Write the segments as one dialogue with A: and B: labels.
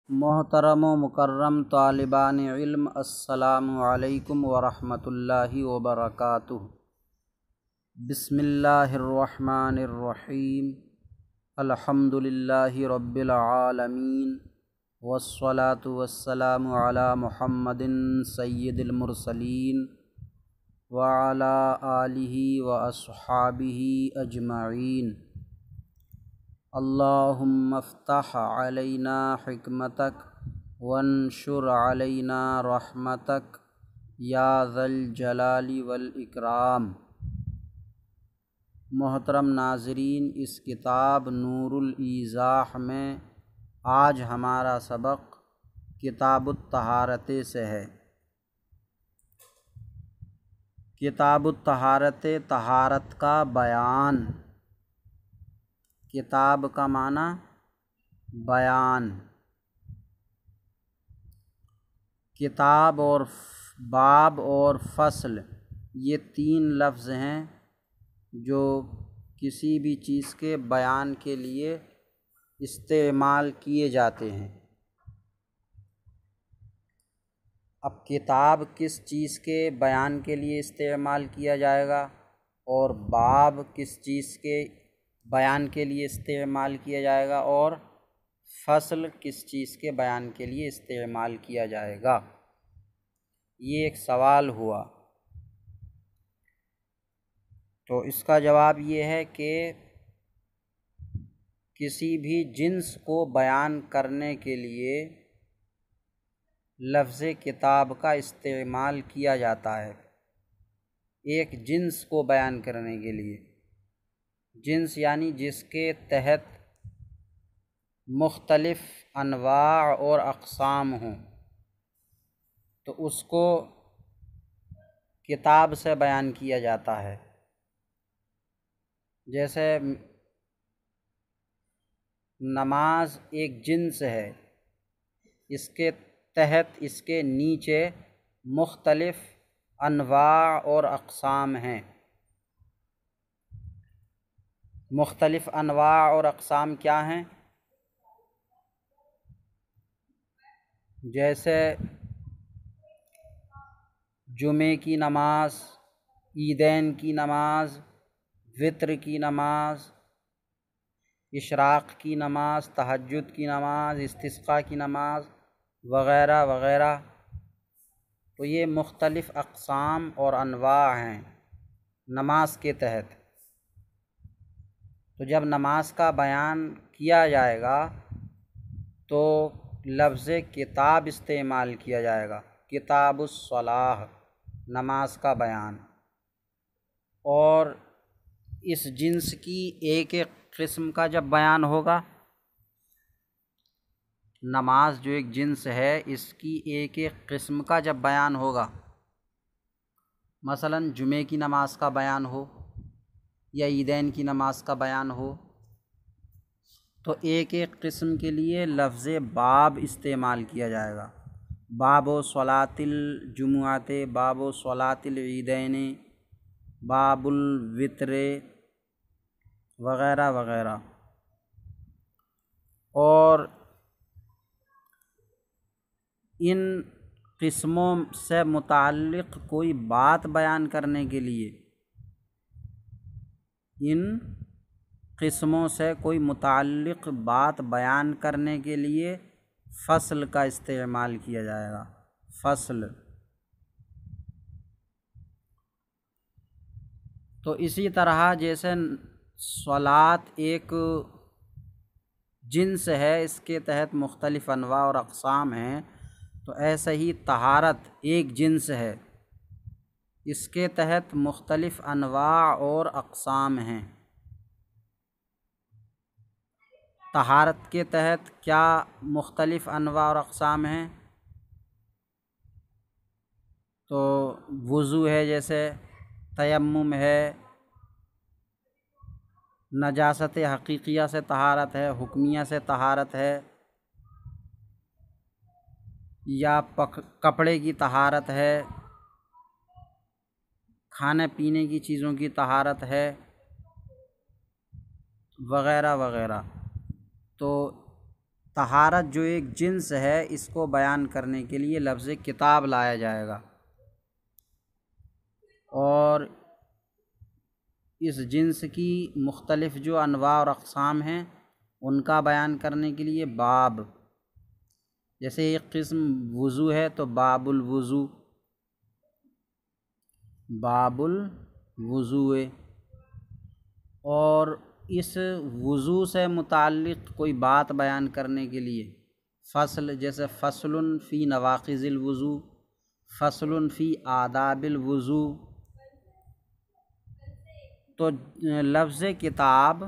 A: محترم و مکرم طالبان علم، السلام علیکم ورحمۃ اللہ وبرکاتہ۔ بسم اللہ الرحمن الرحیم۔ الحمد للہ رب العالمین، والصلاة والسلام علی محمد سید المرسلین وعلی آلہ واصحابہ اجمعین۔ اللہم افتح علینا حکمتک وانشر علینا رحمتک یا ذا الجلال والاکرام۔ محترم ناظرین، اس کتاب نور الایضاح میں آج ہمارا سبق کتاب الطہارت سے ہے۔ کتاب الطہارت، طہارت کا بیان۔ کتاب کا معنی بیان۔ کتاب اور باب اور فصل، یہ تین لفظ ہیں جو کسی بھی چیز کے بیان کے لیے استعمال کیے جاتے ہیں۔ اب کتاب کس چیز کے بیان کے لیے استعمال کیا جائے گا اور باب کس چیز کے بیان کے لیے استعمال کیا جائے گا اور فصل کس چیز کے بیان کے لیے استعمال کیا جائے گا، یہ ایک سوال ہوا۔ تو اس کا جواب یہ ہے کہ کسی بھی جنس کو بیان کرنے کے لیے لفظ کتاب کا استعمال کیا جاتا ہے۔ ایک جنس کو بیان کرنے کے لیے، جنس یعنی جس کے تحت مختلف انواع اور اقسام ہوں، تو اس کو کتاب سے بیان کیا جاتا ہے۔ جیسے نماز ایک جنس ہے، اس کے تحت اس کے نیچے مختلف انواع اور اقسام ہیں۔ مختلف انواع اور اقسام کیا ہیں؟ جیسے جمعے کی نماز، عیدین کی نماز، وتر کی نماز، اشراق کی نماز، تہجد کی نماز، استسقاء کی نماز وغیرہ وغیرہ۔ تو یہ مختلف اقسام اور انواع ہیں نماز کے تحت۔ تو جب نماز کا بیان کیا جائے گا تو لفظ کتاب استعمال کیا جائے گا۔ کتاب الصلاۃ، نماز کا بیان۔ اور اس جنس کی ایک ایک قسم کا جب بیان ہوگا، نماز جو ایک جنس ہے اس کی ایک ایک قسم کا جب بیان ہوگا، مثلا جمعے کی نماز کا بیان ہو یا عیدین کی نماز کا بیان ہو، تو ایک ایک قسم کے لیے لفظ باب استعمال کیا جائے گا۔ باب صلاۃ الجمعۃ، باب صلاۃ العیدین، باب الوتر وغیرہ وغیرہ۔ اور ان قسموں سے متعلق کوئی بات بیان کرنے کے لیے، ان قسموں سے کوئی متعلق بات بیان کرنے کے لیے فصل کا استعمال کیا جائے گا۔ فصل۔ تو اسی طرح جیسے صلاۃ ایک جنس ہے، اس کے تحت مختلف انواع اور اقسام ہیں، تو ایسے ہی طہارت ایک جنس ہے، اس کے تحت مختلف انواع اور اقسام ہیں۔ طہارت کے تحت کیا مختلف انواع اور اقسام ہیں؟ تو وضو ہے، جیسے تیمم ہے، نجاست حقیقیہ سے طہارت ہے، حکمیہ سے طہارت ہے، یا کپڑے کی طہارت ہے، کھانے پینے کی چیزوں کی طہارت ہے وغیرہ وغیرہ۔ تو طہارت جو ایک جنس ہے اس کو بیان کرنے کے لیے لفظ کتاب لایا جائے گا، اور اس جنس کی مختلف جو انواع اور اقسام ہیں ان کا بیان کرنے کے لیے باب، جیسے ایک قسم وضو ہے تو باب الوضو، باب الوضو، اور اس وضو سے متعلق کوئی بات بیان کرنے کے لیے فصل، جیسے فصل فی نواقض الوضو، فصل فی آداب الوضو۔ تو لفظ کتاب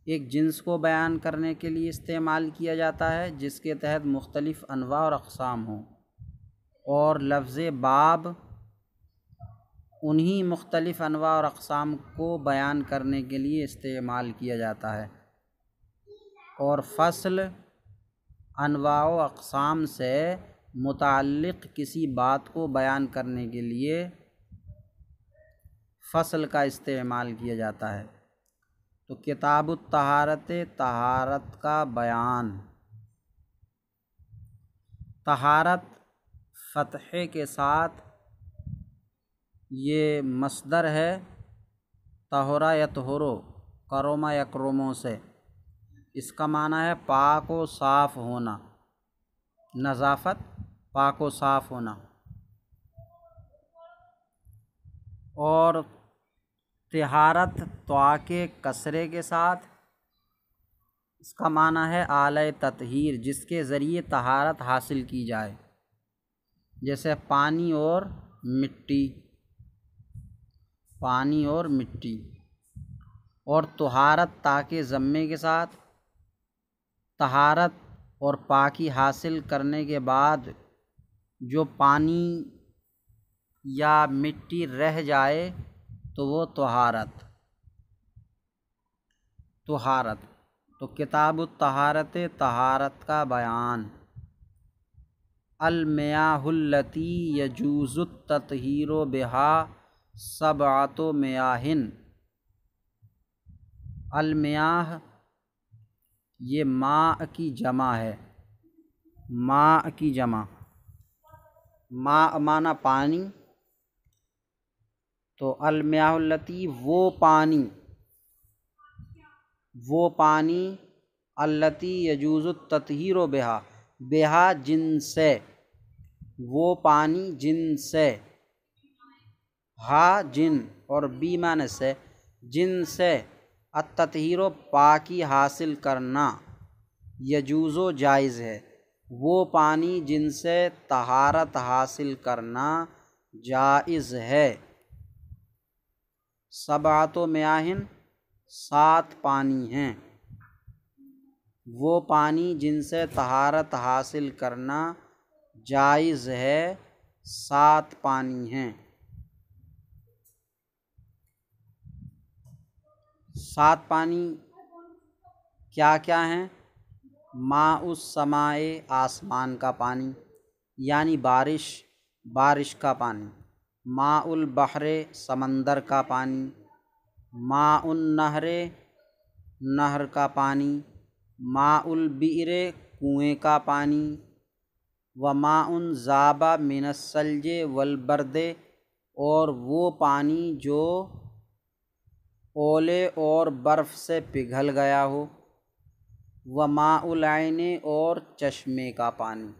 A: ایک جنس کو بیان کرنے کے لیے استعمال کیا جاتا ہے جس کے تحت مختلف انواع اور اقسام ہوں، اور لفظ باب انہی مختلف انواع اور اقسام کو بیان کرنے کے لیے استعمال کیا جاتا ہے، اور فصل انواع و اقسام سے متعلق کسی بات کو بیان کرنے کے لیے فصل کا استعمال کیا جاتا ہے۔ تو کتاب الطہارت، طہارت کا بیان۔ طہارت فتحے کے ساتھ یہ مصدر ہے، طہرا یطہرو، کرما یکرمو سے، اس کا معنی ہے پاک و صاف ہونا، نظافت، پاک و صاف ہونا، اور طہارت طاء کے کسرے کے ساتھ اس کا معنی ہے آلہ تطہیر، جس کے ذریعے طہارت حاصل کی جائے، جیسے پانی اور مٹی، پانی اور مٹی۔ اور طہارت طاء کے ضمے کے ساتھ طہارت اور پاکی حاصل کرنے کے بعد جو پانی یا مٹی رہ جائے تو وہ طہارت۔ تو کتاب الطہارت، طہارت کا بیان۔ المیاہ التی یجوز التطہیر بها سبعۃ میاہ۔ المیاہ یہ ماء کی جمع ہے، ماء کی جمع، ماء معنی پانی، تو المیاہ التی وہ پانی التی یجوز التطہیر بہا جن سے، وہ پانی جن سے، ہا جن اور بی معنی سے، جن سے التطہیر پاکی حاصل کرنا، یجوزو جائز ہے، وہ پانی جن سے طہارت حاصل کرنا جائز ہے۔ سبعۃ میاہ 7 پانی ہیں، وہ پانی جن سے طہارت حاصل کرنا جائز ہے 7 پانی ہیں۔ 7 پانی کیا کیا ہیں؟ ماء السماء، آسمان کا پانی یعنی بارش کا پانی، ماء البحر، سمندر کا پانی، ماء النہر، نہر کا پانی، ماء البئر، کنویں کا پانی، وماء ذاب من الثلج والبرد، اور وہ پانی جو اولے اور برف سے پگھل گیا ہو، وماء العین، اور چشمے کا پانی۔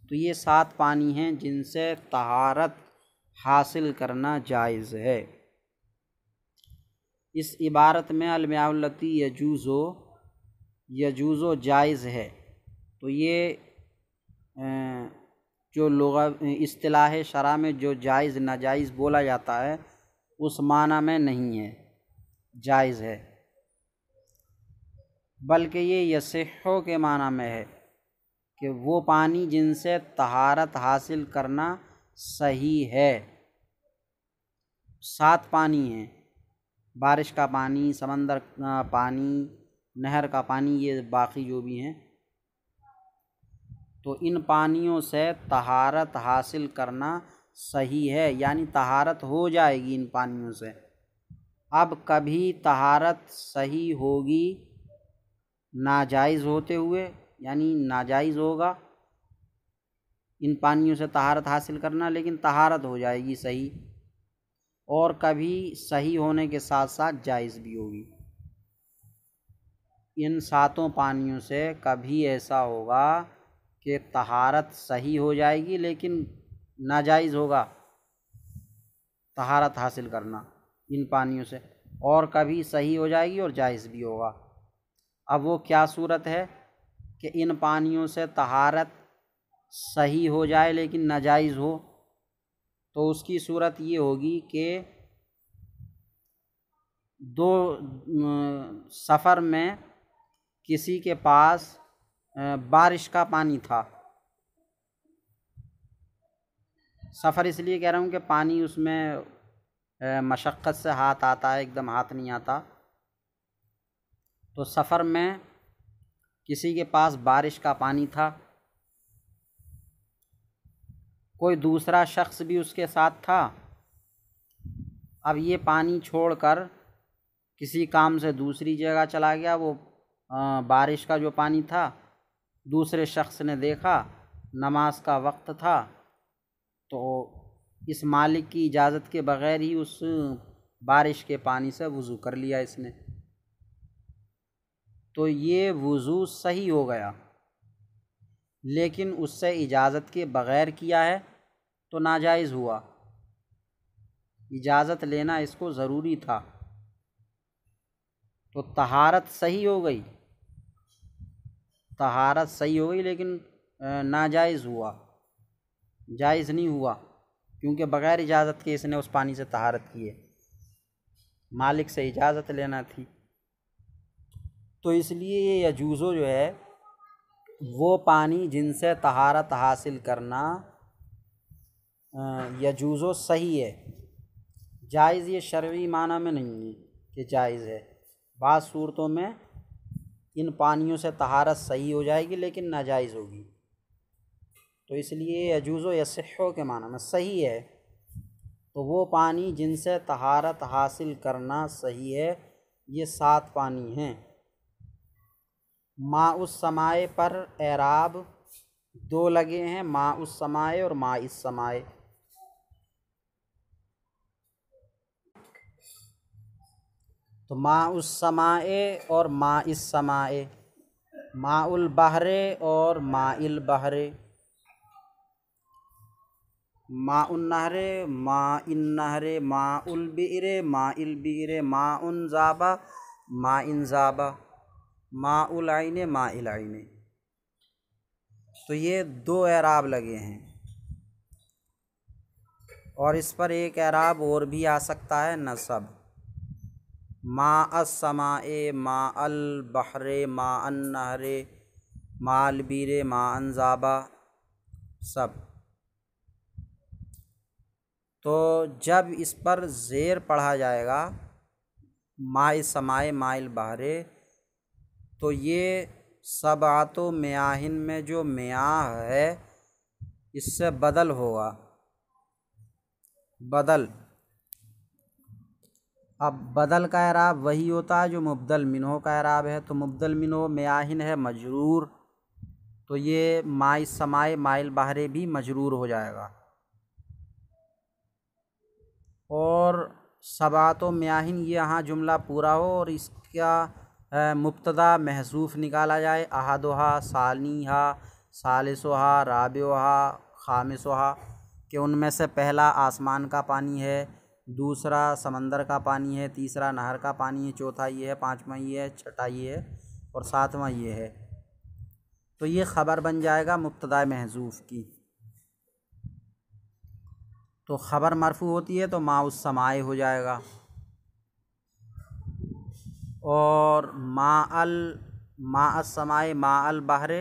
A: تو یہ 7 پانی ہیں جن سے طہارت حاصل کرنا جائز ہے۔ اس عبارت میں المیاہ التی یجوزو جائز ہے، تو یہ جو اصطلاح شرع میں جو جائز ناجائز بولا جاتا ہے اس معنی میں نہیں ہے جائز ہے، بلکہ یہ یصحو کے معنی میں ہے کہ وہ پانی جن سے طہارت حاصل کرنا صحیح ہے۔ 7 پانی ہیں، بارش کا پانی، سمندر کا پانی، نہر کا پانی، یہ باقی جو بھی ہیں، تو ان پانیوں سے طہارت حاصل کرنا صحیح ہے، یعنی طہارت ہو جائے گی ان پانیوں سے۔ اب کبھی طہارت صحیح ہوگی ناجائز ہوتے ہوئے، یعنی ناجائز ہوگا ان پانیوں سے طہارت حاصل کرنا، لیکن طہارت ہو جائے گی صحیح، اور کبھی صحیح ہونے کے ساتھ ساتھ جائز بھی ہوگی۔ ان ساتوں پانیوں سے کبھی ایسا ہوگا کہ طہارت صحیح ہو جائے گی لیکن ناجائز ہوگا طہارت حاصل کرنا ان پانیوں سے، اور کبھی صحیح ہو جائے گی اور جائز بھی ہوگا۔ اب وہ کیا صورت ہے کہ ان پانیوں سے طہارت صحیح ہو جائے لیکن ناجائز ہو؟ تو اس کی صورت یہ ہوگی کہ سفر میں کسی کے پاس بارش کا پانی تھا، سفر اس لیے کہہ رہا ہوں کہ پانی اس میں مشقت سے ہاتھ آتا ہے، ایک دم ہاتھ نہیں آتا، تو سفر میں کسی کے پاس بارش کا پانی تھا، کوئی دوسرا شخص بھی اس کے ساتھ تھا، اب یہ پانی چھوڑ کر کسی کام سے دوسری جگہ چلا گیا، وہ بارش کا جو پانی تھا دوسرے شخص نے دیکھا، نماز کا وقت تھا، تو اس مالک کی اجازت کے بغیر ہی اس بارش کے پانی سے وضو کر لیا اس نے، تو یہ وضو صحیح ہو گیا، لیکن اس سے اجازت کے بغیر کیا ہے تو ناجائز ہوا، اجازت لینا اس کو ضروری تھا، تو طہارت صحیح ہو گئی، طہارت صحیح ہو گئی لیکن ناجائز ہوا، جائز نہیں ہوا، کیونکہ بغیر اجازت کے اس نے اس پانی سے طہارت کی ہے، مالک سے اجازت لینا تھی۔ تو اس لیے یہ یجوزو جو ہے وہ پانی جن سے طہارت حاصل کرنا یجوزو صحیح ہے، جائز یہ شرعی معنی میں نہیں ہے کہ جائز ہے، بعض صورتوں میں ان پانیوں سے طہارت صحیح ہو جائے گی لیکن ناجائز ہوگی، تو اس لیے یجوزو یصحو کے معنی میں صحیح ہے، تو وہ پانی جن سے طہارت حاصل کرنا صحیح ہے یہ 7 پانی ہیں۔ ماء السماء پر اعراب 2 لگے ہیں، ماء السماء اور ماء السماء۔ تو ماء السماء اور ماء السماء، ماء البحر اور ماء البحر، ماء النہر ماء النہر، ماء البئر ماء البئر، ماء ذاب ماء ذاب، ماء العین ماء العین، تو یہ 2 اعراب لگے ہیں، اور اس پر ایک اعراب اور بھی آ سکتا ہے نصب، ماء السماء ماء البحر ماء النہر ماء البئر ماء ذاب، سب۔ تو جب اس پر زیر پڑھا جائے گا ماء السماء ماء البحر، تو یہ 7 میاہن میں جو میاہ ہے اس سے بدل ہوگا، بدل، اب بدل کا اعراب وہی ہوتا ہے جو مبدل منہ کا اعراب ہے، تو مبدل منہ میاہن ہے مجرور، تو یہ ماء السماء ماء البحر بھی مجرور ہو جائے گا، اور 7 میاہن یہ یہاں جملہ پورا ہو اور اس کا مبتدا محذوف نکالا جائے، احدھا ثانیھا ثالثھا رابعھا خامسھا، کہ ان میں سے پہلا آسمان کا پانی ہے، دوسرا سمندر کا پانی ہے، تیسرا نہر کا پانی ہے، چوتھا یہ ہے، پانچواں یہ ہے، چھٹا یہ ہے، اور 7واں یہ ہے، تو یہ خبر بن جائے گا مبتدا محذوف کی، تو خبر مرفوع ہوتی ہے تو ماء السماء ہو جائے گا، اور ماء السماء ماء البحر،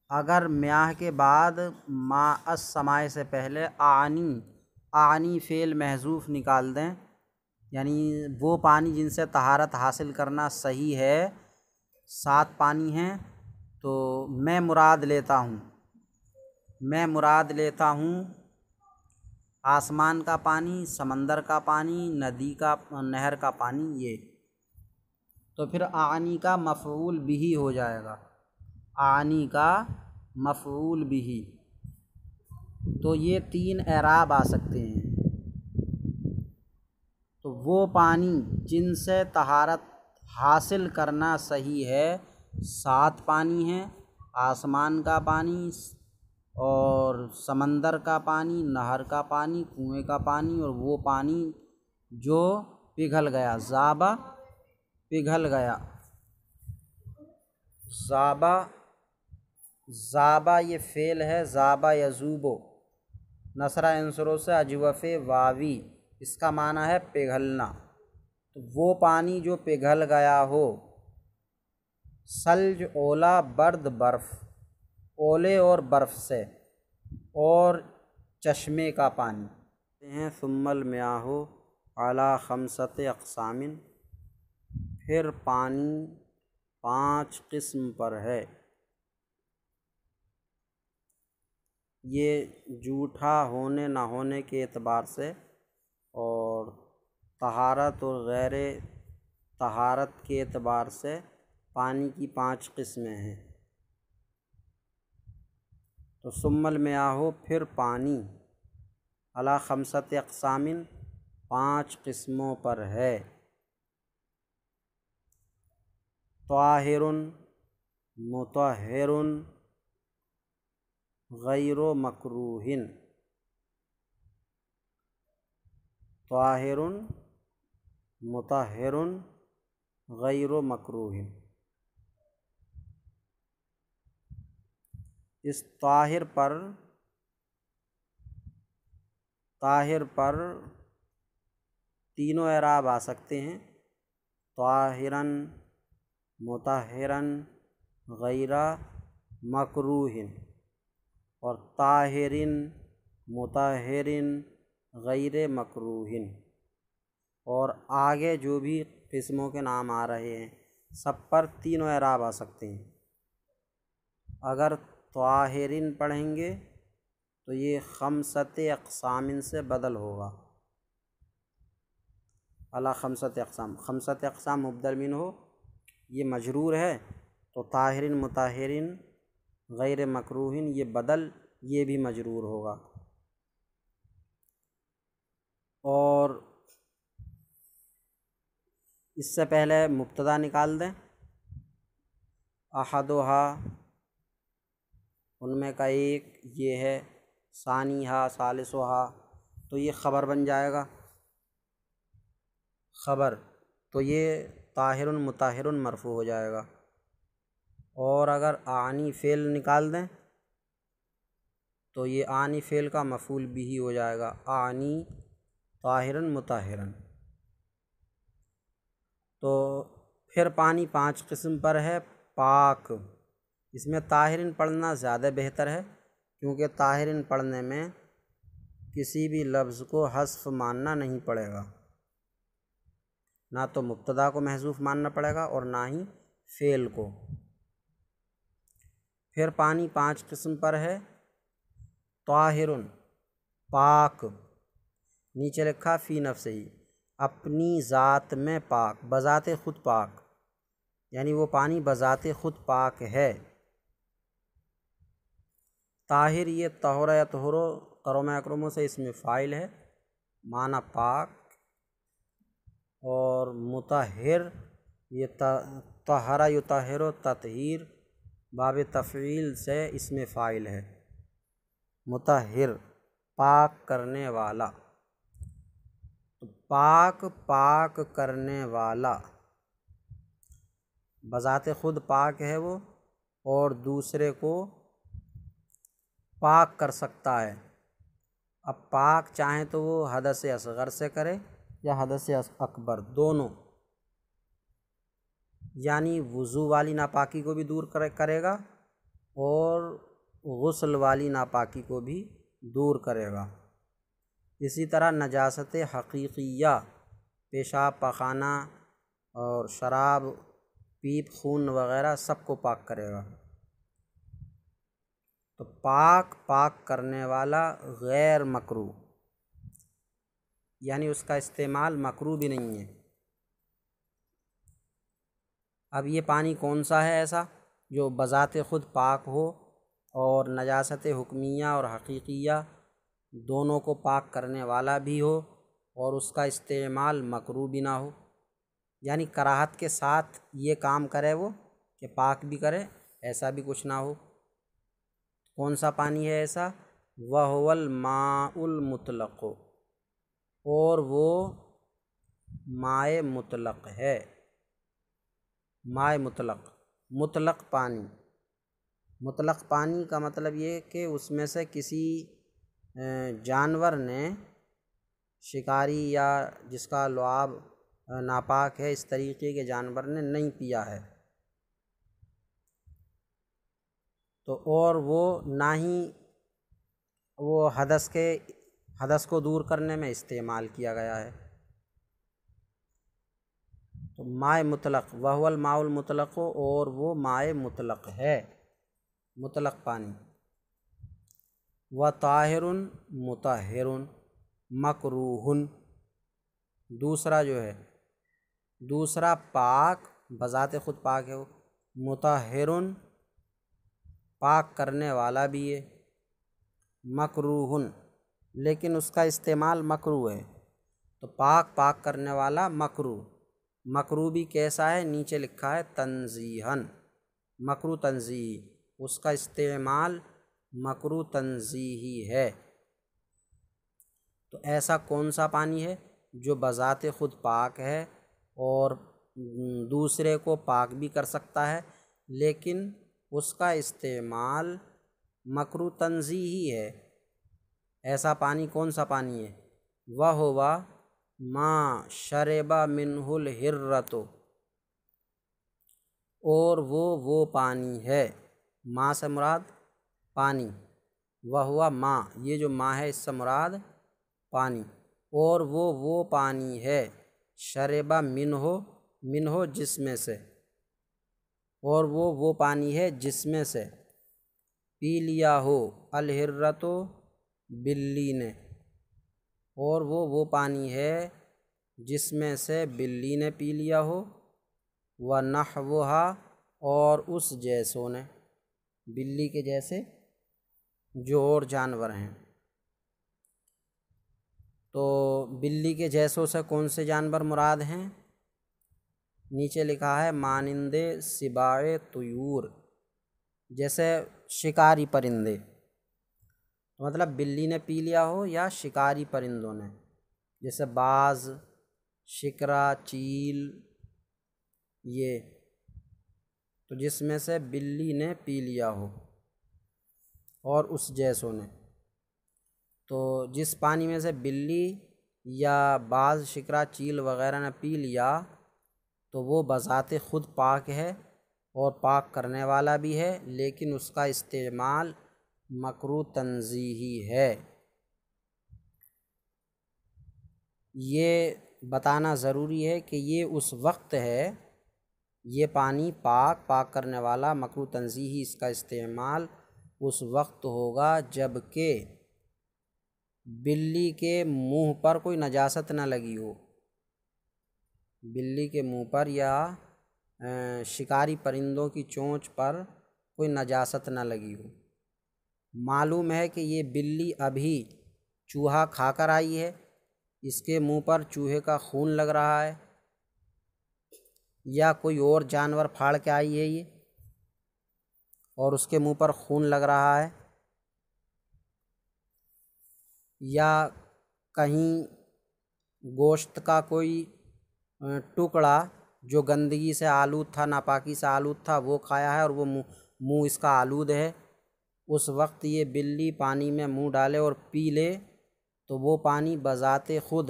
A: اگر میاہ کے بعد ماء السماء سے پہلے اعنی فعل محذوف نکال دیں، یعنی وہ پانی جن سے طہارت حاصل کرنا صحیح ہے 7 پانی ہیں، تو میں مراد لیتا ہوں آسمان کا پانی، سمندر کا پانی، ندی کا نہر کا پانی، یہ تو پھر اعنی کا مفعول بھی ہو جائے گا، اعنی کا مفعول بھی۔ تو یہ 3 اعراب آ سکتے ہیں۔ تو وہ پانی جن سے طہارت حاصل کرنا صحیح ہے 7 پانی ہیں، آسمان کا پانی اور سمندر کا پانی، نہر کا پانی، کنویں کا پانی، اور وہ پانی جو پگھل گیا، ذابہ پگھل گیا۔ ذابہ یہ فعل ہے، ذابہ یذوب، نصرہ عنصروں سے اجوف واوی، اس کا معنی ہے پگھلنا۔ تو وہ پانی جو پگھل گیا ہو، ثلج اولا برد برف، اولے اور برف سے، اور چشمے کا پانی ہیں۔ ثم المياه على 5 اقسام، پھر پانی 5 قسم پر ہے۔ یہ جھوٹا ہونے نہ ہونے کے اعتبار سے اور طہارت اور غیر طہارت کے اعتبار سے پانی کی 5 قسمیں ہیں۔ تو ثم المياه پھر پانی علی 5 اقسام 5 قسموں پر ہے۔ طاہر، مطہر، غیر مکروہ۔ طاہر، مطہر، غیر مکروہ۔ اس طاہر پر تینوں اعراب آ سکتے ہیں، طاہراً، مطہراً، غیر مکروہ، اور طاہر، مطہر، غیر مکروہ۔ اور آگے جو بھی قسموں کے نام آ رہے ہیں سب پر تینوں اعراب آ سکتے ہیں۔ اگر طاہرین پڑھیں گے تو یہ 5 اقسام سے بدل ہوگا، علی 5 اقسام، 5 اقسام مبدل منہ ہو، یہ مجرور ہے تو طاہرین، مطہرین، غیر مکروہین یہ بدل، یہ بھی مجرور ہوگا۔ اور اس سے پہلے مبتدا نکال دیں، احدھا، ان میں کا ایک یہ ہے، ثانیھا، ثالثھا، تو یہ خبر بن جائے گا، خبر، تو یہ طاہر مطہر مرفوع ہو جائے گا۔ اور اگر اعنی فعل نکال دیں تو یہ اعنی فعل کا مفعول بھی ہو جائے گا، اعنی طاہر مطہر۔ تو پھر پانی 5 قسم پر ہے، پاک، اس میں طاہرین پڑھنا زیادہ بہتر ہے، کیونکہ طاہرین پڑھنے میں کسی بھی لفظ کو حذف ماننا نہیں پڑے گا، نہ تو مبتدا کو محذوف ماننا پڑے گا اور نہ ہی فعل کو۔ پھر پانی 5 قسم پر ہے، طاہر، پاک، نیچے لکھا فی نفسہ، اپنی ذات میں پاک، بذات خود پاک، یعنی وہ پانی بذات خود پاک ہے۔ طاہر یہ طہر یطہر قرم اکرموں سے اسم فاعل ہے، معنی پاک، اور مطہر یہ طہر یطہر تطہیر باب تفعیل سے اسم فاعل ہے، مطہر پاک کرنے والا۔ پاک کرنے والا، بذات خود پاک ہے وہ، اور دوسرے کو پاک کر سکتا ہے۔ اب پاک چاہیں تو وہ حدث اصغر سے کرے یا حدث اکبر، دونوں، یعنی وضو والی ناپاکی کو بھی دور کرے گا اور غسل والی ناپاکی کو بھی دور کرے گا۔ اسی طرح نجاست حقیقیہ، پیشاب، پاخانہ اور شراب، پیپ، خون وغیرہ سب کو پاک کرے گا۔ تو پاک کرنے والا، غیر مکروہ، یعنی اس کا استعمال مکروہ بھی نہیں ہے۔ اب یہ پانی کون سا ہے ایسا جو بذات خود پاک ہو اور نجاست حکمیہ اور حقیقیہ دونوں کو پاک کرنے والا بھی ہو اور اس کا استعمال مکروہ بھی نہ ہو، یعنی کراہت کے ساتھ یہ کام کرے وہ کہ پاک بھی کرے، ایسا بھی کچھ نہ ہو۔ کون سا پانی ہے ایسا؟ وَهُوَ الْمَاءُ الْمُطْلَقُ، اور وہ مائع مطلق ہے۔ مائع مطلق، مطلق پانی۔ مطلق پانی کا مطلب یہ کہ اس میں سے کسی جانور نے، شکاری یا جس کا لعاب ناپاک ہے، اس طریقے کے جانور نے نہیں پیا ہے تو، اور وہ نہ ہی وہ حدث کو دور کرنے میں استعمال کیا گیا ہے، تو مائع مطلق، وَهُوَ الْمَاءُ الْمُطْلَقُ، اور وہ مائع مطلق ہے، مطلق پانی۔ وَطَاهِرٌ مُطَهِّرٌ مَکْرُوہٌ، دوسرا جو ہے، دوسرا پاک، بذات خود پاک ہے وہ، مطہرٌ پاک کرنے والا بھی ہے، مکروہن لیکن اس کا استعمال مکروہ ہے، تو پاک کرنے والا مکروہ۔ مکروہ بھی کیسا ہے؟ نیچے لکھا ہے تنزیہاً، مکروہ تنزیہی، اس کا استعمال مکروہ تنزیہی ہے۔ تو ایسا کون سا پانی ہے جو بذات خود پاک ہے اور دوسرے کو پاک بھی کر سکتا ہے، لیکن اس کا استعمال مکروہ تنزیہی ہے؟ ایسا پانی کون سا پانی ہے؟ وَهُوَ مَا شَرِبَ مِنْهُ الْحِرَّةُ، اور وہ پانی ہے، ماء سے مراد پانی، وَهُوَ ماء، یہ جو ماء ہے اس سے مراد پانی، اور وہ پانی ہے، شرب منہ جس میں سے، اور وہ پانی ہے جس میں سے پی لیا ہو الحرۃ بلی نے، اور وہ پانی ہے جس میں سے بلی نے پی لیا ہو، وَنَحْوُهَا، اور اس جیسوں نے، بلی کے جیسے جو اور جانور ہیں۔ تو بلی کے جیسوں سے کون سے جانور مراد ہیں؟ نیچے لکھا ہے مانند سباع طیور، جیسے شکاری پرندے، مطلب بلی نے پی لیا ہو یا شکاری پرندوں نے، جیسے باز، شکرا، چیل، یہ تو جس میں سے بلی نے پی لیا ہو اور اس جیسوں نے، تو جس پانی میں سے بلی یا باز، شکرا، چیل وغیرہ نے پی لیا تو وہ بذات خود پاک ہے اور پاک کرنے والا بھی ہے، لیکن اس کا استعمال مکروہ تنزیہی ہے۔ یہ بتانا ضروری ہے کہ یہ اس وقت ہے، یہ پانی پاک کرنے والا مکروہ تنزیہی، اس کا استعمال اس وقت ہوگا جب کہ بلی کے منہ پر کوئی نجاست نہ لگی ہو، بلی کے منہ پر یا شکاری پرندوں کی چونچ پر کوئی نجاست نہ لگی ہو۔ معلوم ہے کہ یہ بلی ابھی چوہا کھا کر آئی ہے، اس کے منہ پر چوہے کا خون لگ رہا ہے، یا کوئی اور جانور پھاڑ کے آئی ہے یہ اور اس کے منہ پر خون لگ رہا ہے، یا کہیں گوشت کا کوئی ٹکڑا جو گندگی سے آلود تھا، ناپاکی سے آلود تھا، وہ کھایا ہے اور وہ منہ اس کا آلود ہے، اس وقت یہ بلی پانی میں منہ ڈالے اور پی لے تو وہ پانی بذات خود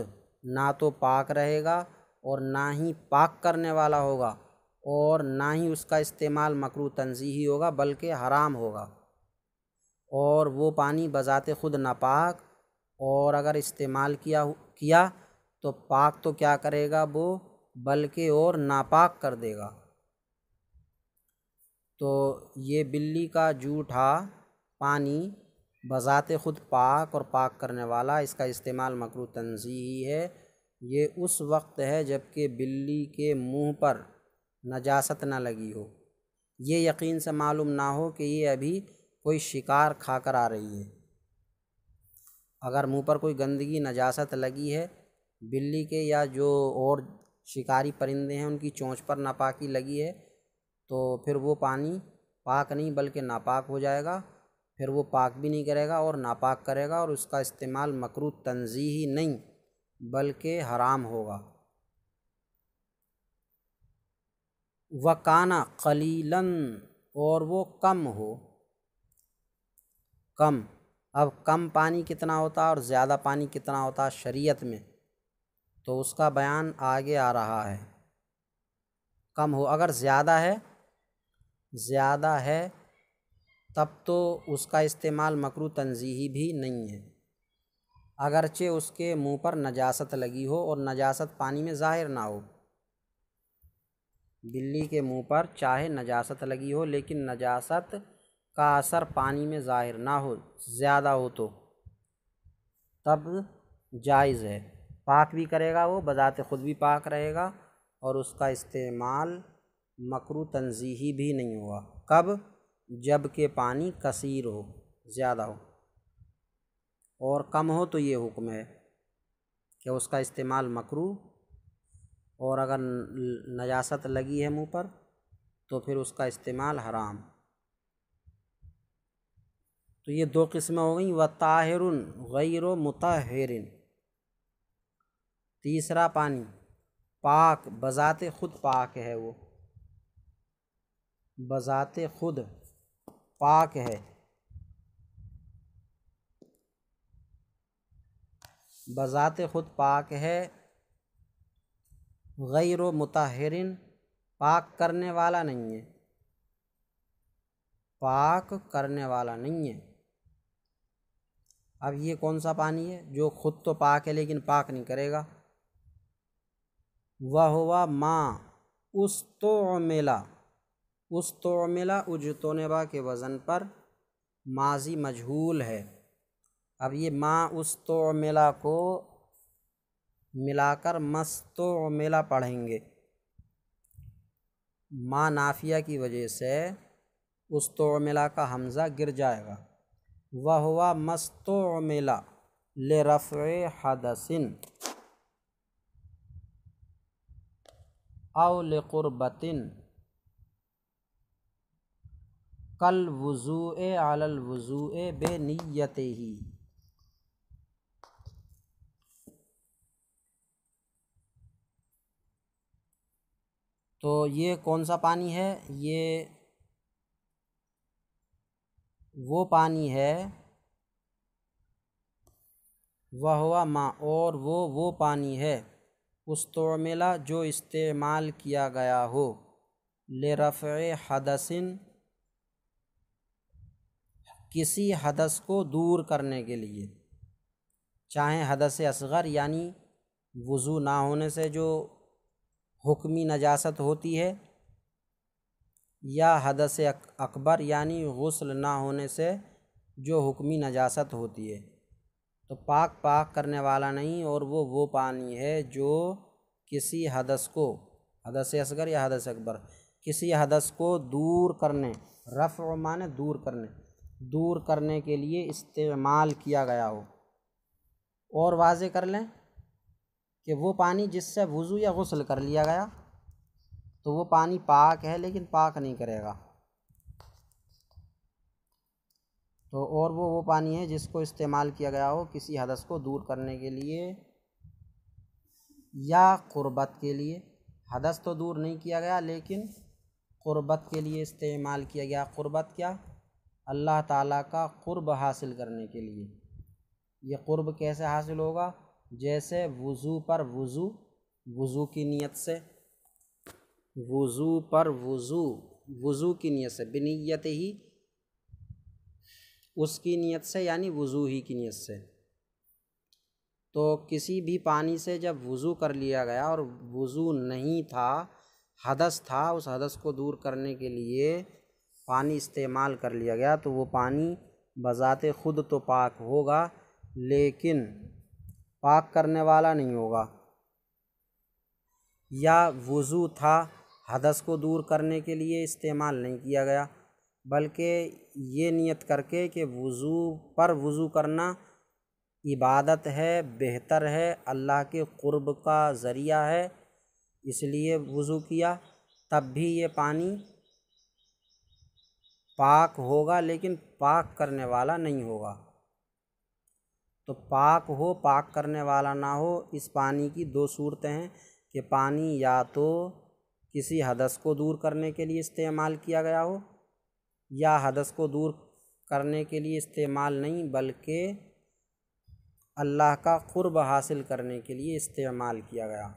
A: نہ تو پاک رہے گا اور نہ ہی پاک کرنے والا ہوگا، اور نہ ہی اس کا استعمال مکروہ تنزیہی ہوگا بلکہ حرام ہوگا، اور وہ پانی بذات خود ناپاک، اور اگر استعمال کیا تو پاک تو کیا کرے گا وہ، بلکہ اور ناپاک کر دے گا۔ تو یہ بلی کا جھوٹا پانی بذات خود پاک اور پاک کرنے والا، اس کا استعمال مکروہ تنزیہی ہے۔ یہ اس وقت ہے جب کہ بلی کے منہ پر نجاست نہ لگی ہو، یہ یقین سے معلوم نہ ہو کہ یہ ابھی کوئی شکار کھا کر آ رہی ہے۔ اگر منہ پر کوئی گندگی نجاست لگی ہے بلی کے یا جو اور شکاری پرندے ہیں ان کی چونچ پر ناپاکی لگی ہے تو پھر وہ پانی پاک نہیں بلکہ ناپاک ہو جائے گا، پھر وہ پاک بھی نہیں کرے گا اور ناپاک کرے گا، اور اس کا استعمال مکروہ تنزیہی نہیں بلکہ حرام ہوگا۔ وَكَانَ قَلِيلًا، اور وہ کم ہو، کم۔ اب کم پانی کتنا ہوتا ہے اور زیادہ پانی کتنا ہوتا ہے شریعت میں، تو اس کا بیان آگے آ رہا ہے۔ کم ہو، اگر زیادہ ہے تب تو اس کا استعمال مکروہ تنزیہی بھی نہیں ہے، اگرچہ اس کے منہ پر نجاست لگی ہو اور نجاست پانی میں ظاہر نہ ہو۔ بلی کے منہ پر چاہے نجاست لگی ہو لیکن نجاست کا اثر پانی میں ظاہر نہ ہو، زیادہ ہو تو تب جائز ہے، پاک بھی کرے گا، وہ بذات خود بھی پاک رہے گا اور اس کا استعمال مکروہ تنزیہی بھی نہیں ہوگا۔ کب؟ جب کہ پانی کثیر ہو، زیادہ ہو، اور کم ہو تو یہ حکم ہے کہ اس کا استعمال مکروہ، اور اگر نجاست لگی ہے منہ پر تو پھر اس کا استعمال حرام۔ تو یہ دو قسمیں ہو گئیں، وَطَاہِرٌ غَيْرُ مُطَہِّرٍ۔ تیسرا پانی پاک، بذات خود پاک ہے، وہ بذات خود پاک ہے، بذات خود پاک ہے، غیر مطہرٍ، پاک کرنے والا نہیں ہے، پاک کرنے والا نہیں ہے۔ اب یہ کون سا پانی ہے جو خود تو پاک ہے لیکن پاک نہیں کرے گا؟ وَهُوَ مَا اُسْتُعْمِلَ، اُسْتُعْمِلَ اجتنبا کے وزن پر ماضی مجہول ہے۔ اب یہ ما استعمل کو ملا کر مستعمل پڑھیں گے، ما نافیہ کی وجہ سے استعمل کا حمزہ گر جائے گا۔ وَهُوَ مَسْتُعْمِلَ لِرَفْعِ حَدَثٍ أَوْ لِقُرْبَةٍ كَالْوُضُوءِ عَلَى الْوُضُوءِ بِنِيَّتِهِ۔ تو یہ کون سا پانی ہے؟ یہ وہ پانی ہے، وَهُوَ مَا، اور وہ پانی ہے، استعمل جو استعمال کیا گیا ہو، لرفع حدث، کسی حدث کو دور کرنے کے لیے، چاہے حدث اصغر یعنی وضو نہ ہونے سے جو حکمی نجاست ہوتی ہے، یا حدث اکبر یعنی غسل نہ ہونے سے جو حکمی نجاست ہوتی ہے۔ تو پاک کرنے والا نہیں، اور وہ پانی ہے جو کسی حدث کو، حدث اصغر یا حدث اکبر، کسی حدث کو دور کرنے، رفع معنی دور کرنے کے لیے استعمال کیا گیا ہو۔ اور واضح کر لیں کہ وہ پانی جس سے وضو یا غسل کر لیا گیا تو وہ پانی پاک ہے لیکن پاک نہیں کرے گا۔ تو اور وہ پانی ہے جس کو استعمال کیا گیا ہو کسی حدث کو دور کرنے کے لیے یا قربت کے لیے، حدث تو دور نہیں کیا گیا لیکن قربت کے لیے استعمال کیا گیا۔ قربت کیا؟ اللہ تعالیٰ کا قرب حاصل کرنے کے لیے۔ یہ قرب کیسے حاصل ہوگا؟ جیسے وضو پر وضو کی نیت سے، وضو پر وضو کی نیت سے، بنیت ہی، اس کی نیت سے یعنی وضو ہی کی نیت سے۔ تو کسی بھی پانی سے جب وضو کر لیا گیا اور وضو نہیں تھا، حدث تھا، اس حدث کو دور کرنے کے لیے پانی استعمال کر لیا گیا تو وہ پانی بذات خود تو پاک ہوگا لیکن پاک کرنے والا نہیں ہوگا۔ یا وضو تھا، حدث کو دور کرنے کے لیے استعمال نہیں کیا گیا، بلکہ یہ نیت کر کے کہ وضو کرنا عبادت ہے، بہتر ہے، اللہ کے قرب کا ذریعہ ہے، اس لیے وضو کیا، تب بھی یہ پانی پاک ہوگا لیکن پاک کرنے والا نہیں ہوگا۔ تو پاک ہو، پاک کرنے والا نہ ہو، اس پانی کی دو صورتیں ہیں کہ پانی یا تو کسی حدث کو دور کرنے کے لیے استعمال کیا گیا ہو، یا حدث کو دور کرنے کے لیے استعمال نہیں بلکہ اللہ کا قرب حاصل کرنے کے لیے استعمال کیا گیا،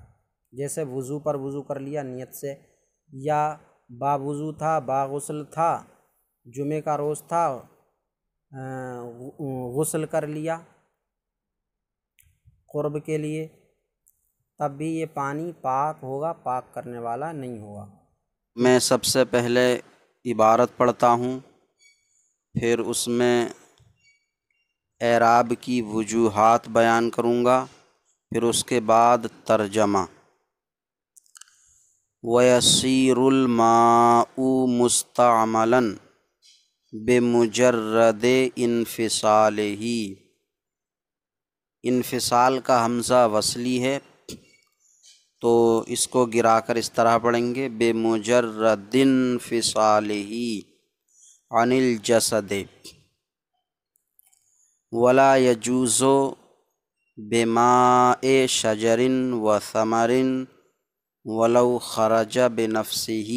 A: جیسے وضو پر وضو کر لیا نیت سے، یا با وضو تھا، با غسل تھا، جمعہ کا روز تھا، غسل کر لیا قرب کے لیے، تب بھی یہ پانی پاک ہوگا، پاک کرنے والا نہیں ہوگا۔
B: میں سب سے پہلے عبارت پڑھتا ہوں، پھر اس میں اعراب کی وجوہات بیان کروں گا، پھر اس کے بعد ترجمہ۔ وَيَصِيرُ الْمَاءُ مُسْتَعْمَلًا بِمُجَرَّدِ انفصالِهِ۔ انفصال کا حمزہ وصلی ہے تو اس کو گرا کر اس طرح پڑھیں گے، بِمُجَرَّدِ انفصالِهِ عن الجسد، ولا يجوز بماء شجر وثمر ولو خرج بنفسه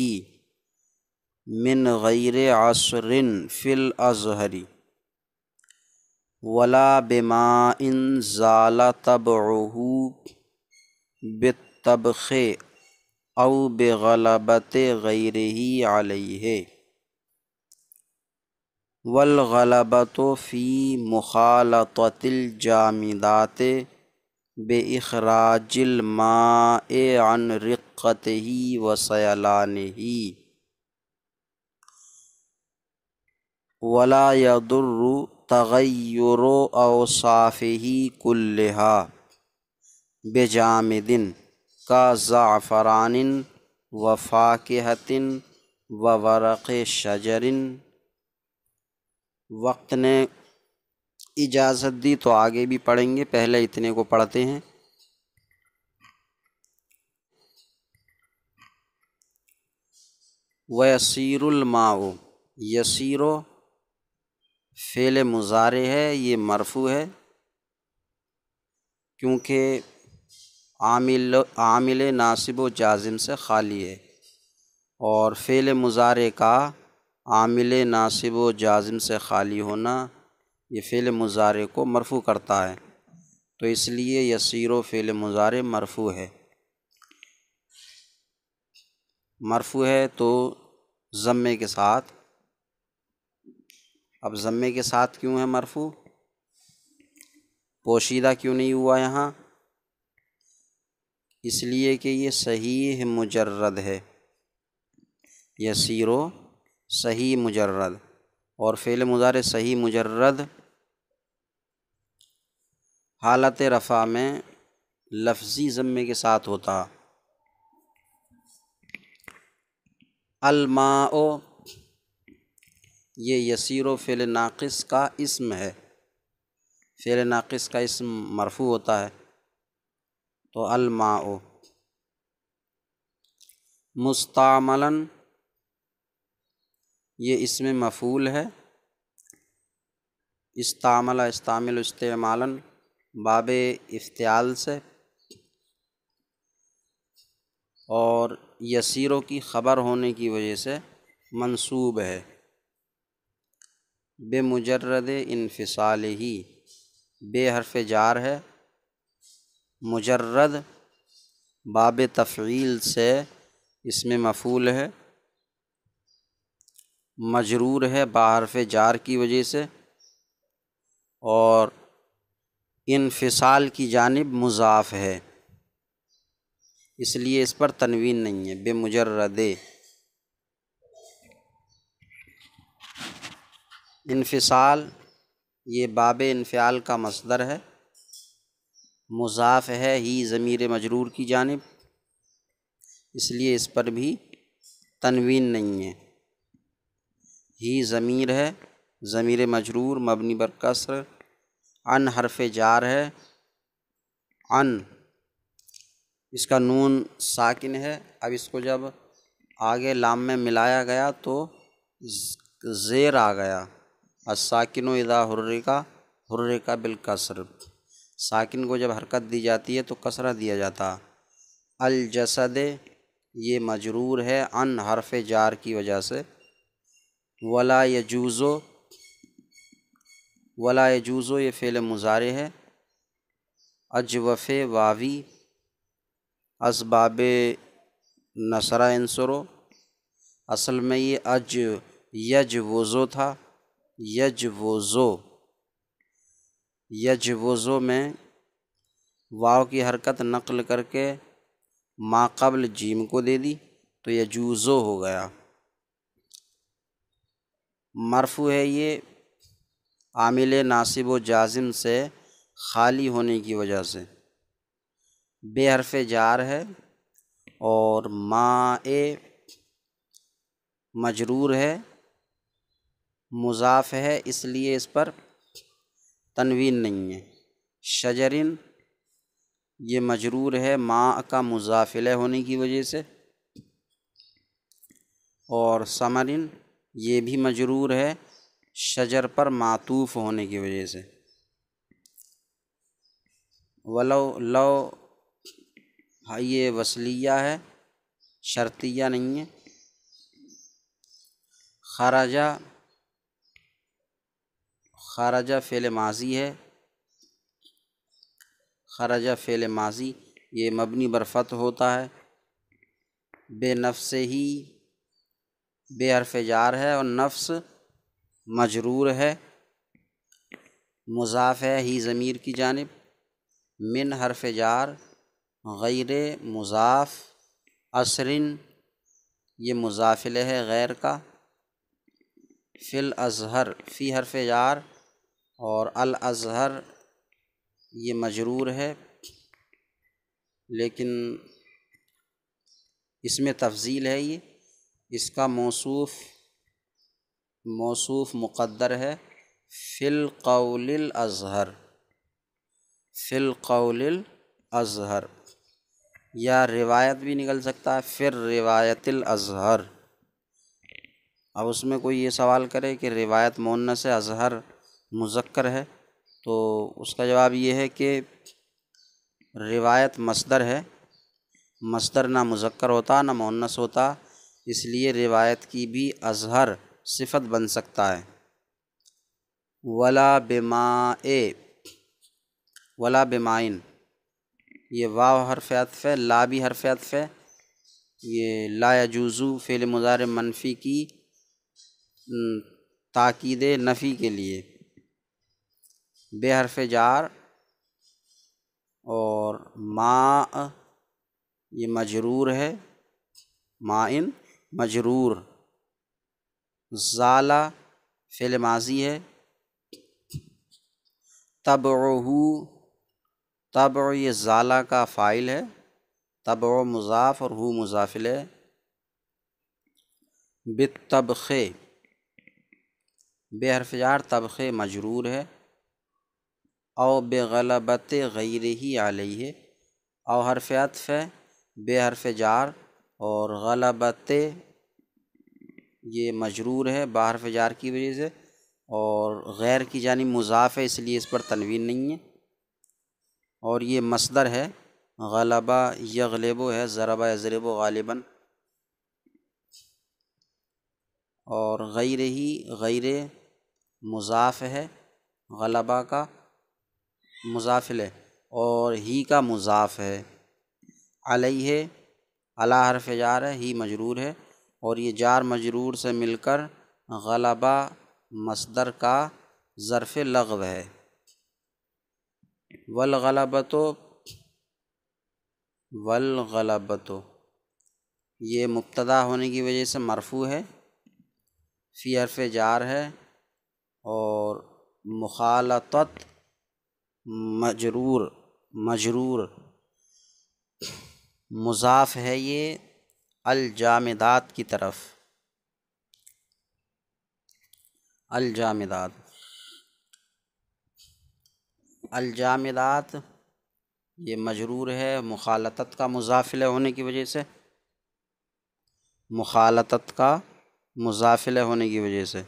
B: من غیر عصر فی الازہر، ولا بماء زال طبعه بالطبخ او بغلبۃ غیرہ علیہ، والغلبۃ فی مخالطۃ الجامدات بإخراج الماء عن رقته وسیلانه، ولا يضر تغیر اوصافه كلها بجامد كزعفران وفاکہة وورق شجر۔ وقت نے اجازت دی تو آگے بھی پڑھیں گے، پہلے اتنے کو پڑھتے ہیں۔ وَيَصِيرُ الْمَاءُ، یسیر فعل مضارع ہے، یہ مرفوع ہے کیونکہ عامل ناصب و جازم سے خالی ہے، اور فعل مضارع کا عامل ناصب و جازم سے خالی ہونا یہ فعل مضارع کو مرفوع کرتا ہے، تو اس لیے یسیر فعل مضارع مرفوع ہے۔ مرفوع ہے تو ضمے کے ساتھ، اب ضمے کے ساتھ کیوں ہے مرفوع؟ پوشیدہ کیوں نہیں ہوا یہاں؟ اس لیے کہ یہ صحیح مجرد ہے، یسیر صحیح مجرد، اور فعل مضارع صحیح مجرد حالت رفع میں لفظی ضمے کے ساتھ ہوتا۔ الماء یہ یسیر فعل ناقص کا اسم ہے، فعل ناقص کا اسم مرفوع ہوتا ہے، تو الماء۔ مستعملاً یہ اسم مفعول ہے، استعمل استعمالاً باب افتعال سے، اور یسیروں کی خبر ہونے کی وجہ سے منصوب ہے، بمجرد انفصالہ، بے حرف جار ہے، مجرد باب تفعیل سے اسم مفعول ہے، مجرور ہے با حرف جار کی وجہ سے، اور انفصال کی جانب مضاف ہے، اس لیے اس پر تنوین نہیں ہے، بمجرد۔ انفصال یہ باب انفعال کا مصدر ہے، مضاف ہے ہی ضمیر مجرور کی جانب، اس لیے اس پر بھی تنوین نہیں ہے۔ ہی ضمیر ہے، ضمیر مجرور مبنی بر کسر، ان حرف جار ہے، ان اس کا نون ساکن ہے، اب اس کو جب آگے لام میں ملایا گیا تو زیر آ گیا، الساکن اذا حرک بالکسر، ساکن کو جب حرکت دی جاتی ہے تو کسرہ دیا جاتا۔ الجسد یہ مجرور ہے ان حرف جار کی وجہ سے۔ ولا یجوزو، ولا یجوزو یہ فعل مضارع ہے، اجوف واوی اسباب نصرہ انصرو، اصل میں یہ یجوزو تھا، یجوزو میں واو کی حرکت نقل کر کے ما قبل جیم کو دے دی تو یجوزو ہو گیا۔ مرفوع ہے یہ عامل ناصب و جازم سے خالی ہونے کی وجہ سے، بے حرف جار ہے اور ما مجرور ہے، مضاف ہے اس لیے اس پر تنوین نہیں ہے۔ شجرن یہ مجرور ہے ما کا مضاف الیہ ہونے کی وجہ سے، اور ثمرن یہ بھی مجرور ہے شجر پر معطوف ہونے کی وجہ سے۔ ولو لو یہ وصلیہ ہے، شرطیہ نہیں ہے۔ خرجہ فعل ماضی ہے، خرجہ فعل ماضی یہ مبنی بر فتح ہوتا ہے، بے نفس ہی بے حرف جار ہے اور نفس مجرور ہے، مضاف ہے ہی ضمیر کی جانب، من حرف جار غیر مضاف، عصرن یہ مضاف الیہ ہے غیر کا، فی الازہر فی حرف جار اور الازہر یہ مجرور ہے، لیکن اس میں تفضیل ہے، یہ اس کا موصوف مقدر ہے فی القول الازہر، فی القول الازہر، یا روایت بھی نکل سکتا ہے فی الروایت الازہر۔ اب اس میں کوئی یہ سوال کرے کہ روایت مؤنث ہے ازہر مذکر ہے، تو اس کا جواب یہ ہے کہ روایت مصدر ہے، مصدر نہ مذکر ہوتا نہ مؤنث ہوتا، اس لیے روایت کی بھی ازہر صفت بن سکتا ہے۔ ولا بماء، ولا بمائن یہ واو حرف عطف ہے، لا بھی حرف عطف ہے، یہ لا یجوزو فعل مضارع منفی کی تاکید نفی کے لیے، بے حرف جار اور ماء یہ مجرور ہے، مائن مجرور، زالہ فعل ماضی ہے، تبعہ تبع یہ زالہ کا فاعل ہے، تبع مضاف اور ہو مضاف الیہ، بالطبخ بے حرف جار طبخ مجرور ہے، او بغلبت غیرہ علیہ، او حرف عطف ہے بے حرف جار اور غلبت یہ مجرور ہے با حرف جار کی وجہ سے، اور غیر کی جانب مضاف ہے اس لیے اس پر تنوین نہیں ہے، اور یہ مصدر ہے، غلبہ یغلب ہے، ضربہ یضرب غالباً، اور غیر مضاف ہے غلبہ کا مضاف الیہ، اور ہی کا مضاف ہے، علیہ علی حرف جار ہے، ہی مجرور ہے، اور یہ جار مجرور سے مل کر غلبہ مصدر کا ظرف لغو ہے۔ والغلبۃ یہ مبتدا ہونے کی وجہ سے مرفوع ہے، فی حرف جار ہے، اور مخالطت مجرور مضاف ہے یہ الجامدات کی طرف، الجامدات، الجامدات یہ مجرور ہے مخالطت کا مضافلہ ہونے کی وجہ سے، مخالطت کا مضافلہ ہونے کی وجہ سے۔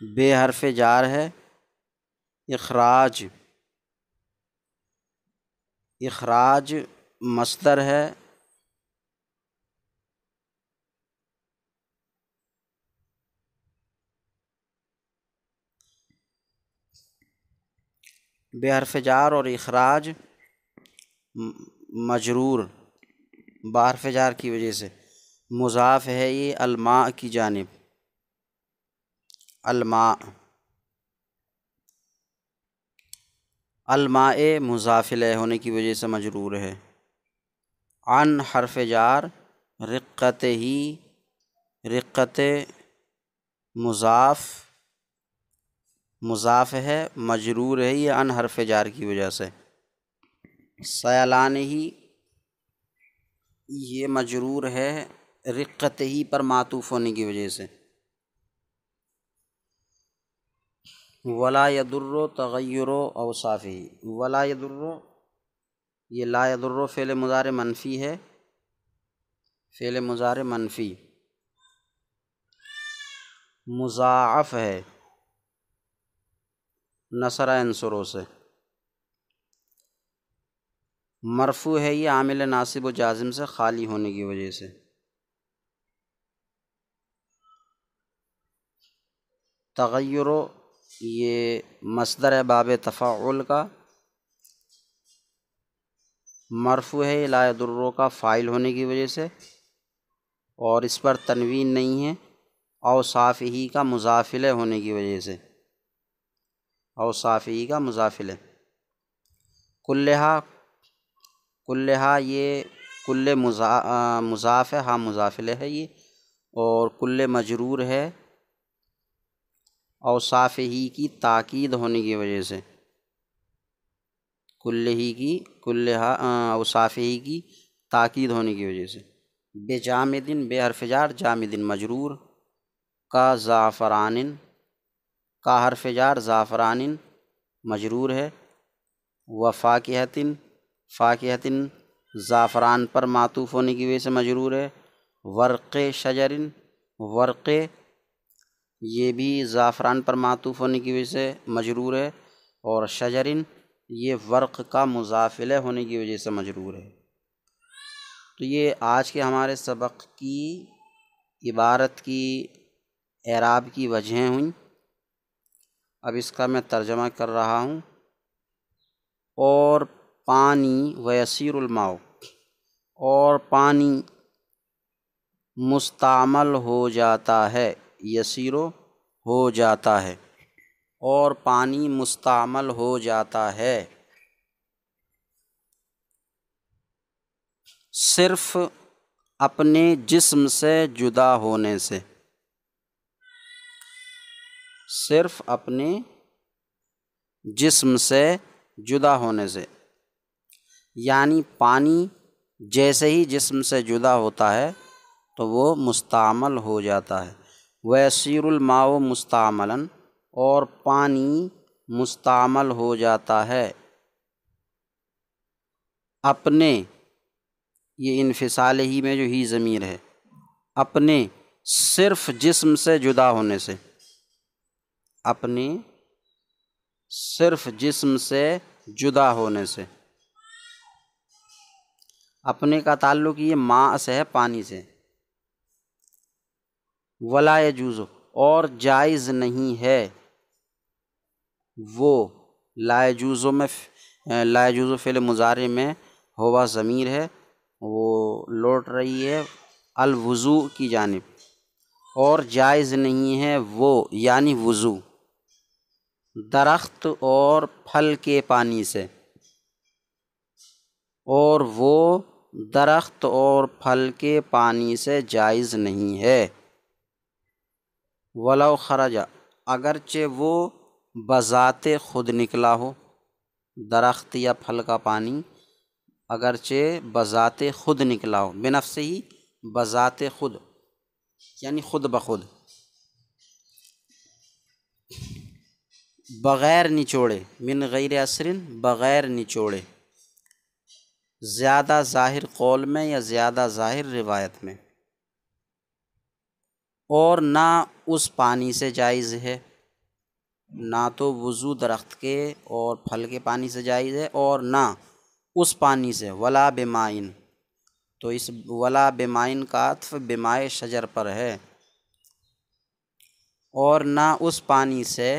B: بے حرف جار ہے اخراج، اخراج مصدر ہے بے حرف جار اور اخراج مجرور با حرف جار کی وجہ سے، مضاف ہے یہ الماء کی جانب، الماء، الماء مضاف الیہ ہونے کی وجہ سے مجرور ہے۔ عن حرف جار رقت ہی، رقت مضاف، مضاف ہے مجرور ہے یہ عن حرف جار کی وجہ سے۔ سیلان ہی یہ مجرور ہے رقت ہی پر معطوف ہونے کی وجہ سے۔ ولا یضر تغیر اوصافہ، ولا یضر یہ لا یضر فعل مضارع منفی ہے، فعل مضارع منفی مضاعف ہے نصر ینصرو سے، مرفوع ہے یہ عامل ناصب و جازم سے خالی ہونے کی وجہ سے۔ تغیر یہ مصدر ہے باب تفاعل کا، مرفوع ہے لا یضر کا فاعل ہونے کی وجہ سے، اور اس پر تنوین نہیں ہے، اوصاف ہی کا مضاف الیہ ہونے کی وجہ سے، اوصاف ہی کا مضاف الیہ۔ کلھا، کلھا یہ کل مضاف ہے، ہاں مضاف الیہ ہے یہ، اور کل مجرور ہے اوصاف ہی کی تاکید ہونے کی وجہ سے، کل ہی کی کلھا اوصاف ہی کی تاکید ہونے کی وجہ سے۔ بے جامدن بے حرف جار جامدن مجرور، کا زعفران، کا حرف جار زعفران مجرور ہے، و فاکہتن، فاکہتن زعفران پر معطوف ہونے کی وجہ سے مجرور ہے، ورق شجرن، ورق یہ بھی زعفران پر معطوف ہونے کی وجہ سے مجرور ہے، اور شجرن یہ ورق کا مضاف الیہ ہونے کی وجہ سے مجرور ہے۔ تو یہ آج کے ہمارے سبق کی عبارت کی اعراب کی وجہیں ہوئیں۔ اب اس کا میں ترجمہ کر رہا ہوں۔ اور پانی ویسیر الماء، اور پانی مستعمل ہو جاتا ہے، یسیرو ہو جاتا ہے، اور پانی مستعمل ہو جاتا ہے، صرف اپنے جسم سے جدا ہونے سے، صرف اپنے جسم سے جدا ہونے سے، یعنی پانی جیسے ہی جسم سے جدا ہوتا ہے تو وہ مستعمل ہو جاتا ہے۔ ویسیر الماء مستعملا، اور پانی مستعمل ہو جاتا ہے اپنے، یہ انفصال ہی میں جو ہی ضمیر ہے، اپنے صرف جسم سے جدا ہونے سے، اپنے صرف جسم سے جدا ہونے سے۔ اپنے کا تعلق یہ ماء سے ہے، پانی سے۔ ولا یجوز، اور جائز نہیں ہے وہ، لا یجوز میں لا یجوز فعل مضارع میں ہوا ضمیر ہے، وہ لوٹ رہی ہے الوضوء کی جانب، اور جائز نہیں ہے وہ یعنی وضو، درخت اور پھل کے پانی سے، اور وہ درخت اور پھل کے پانی سے جائز نہیں ہے۔ ولو خرج، اگرچہ وہ بذات خود نکلا ہو، درخت یا پھل کا پانی اگرچہ بذات خود نکلا ہو، بنفس ہی بذات خود یعنی خود بخود، بغیر نچوڑے، من غیر اثر بغیر نچوڑے، زیادہ ظاہر قول میں یا زیادہ ظاہر روایت میں، اور نہ اس پانی سے جائز ہے، نہ تو وضو درخت کے اور پھل کے پانی سے جائز ہے اور نہ اس پانی سے، ولا بمائن، تو اس ولا بمائن کا عطف بمائے شجر پر ہے، اور نہ اس پانی سے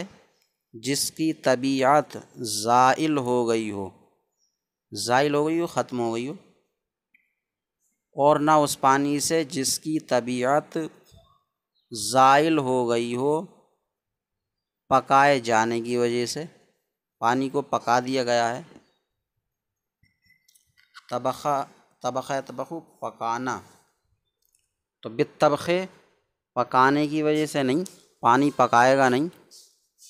B: جس کی طبیعت زائل ہو گئی ہو، زائل ہو گئی ہو ختم ہو گئی ہو، اور نہ اس پانی سے جس کی طبیعت زائل ہو گئی ہو پکائے جانے کی وجہ سے، پانی کو پکا دیا گیا ہے، طبخ یطبخ پکانا، تو بالطبخ پکانے کی وجہ سے نہیں، پانی پکائے گا نہیں،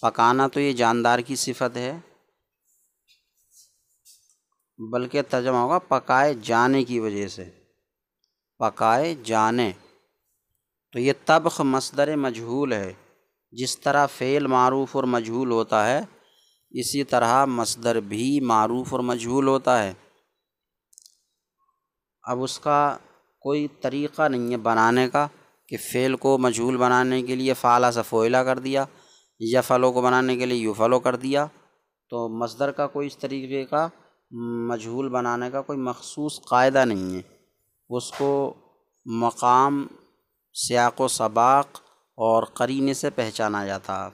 B: پکانا تو یہ جاندار کی صفت ہے، بلکہ ترجمہ ہوگا پکائے جانے کی وجہ سے، پکائے جانے، تو یہ طبخ مصدر مجہول ہے، جس طرح فعل معروف اور مجہول ہوتا ہے اسی طرح مصدر بھی معروف اور مجہول ہوتا ہے۔ اب اس کا کوئی طریقہ نہیں ہے بنانے کا کہ فعل کو مجہول بنانے کے لیے فعل سے فعلا کر دیا، یفعلو کو بنانے کے لیے یفعلو کر دیا، تو مصدر کا کوئی اس طریقے کا مجہول بنانے کا کوئی مخصوص قاعدہ نہیں ہے، اس کو مقام، سیاق و سباق اور قرینے سے پہچانا جاتا ہے۔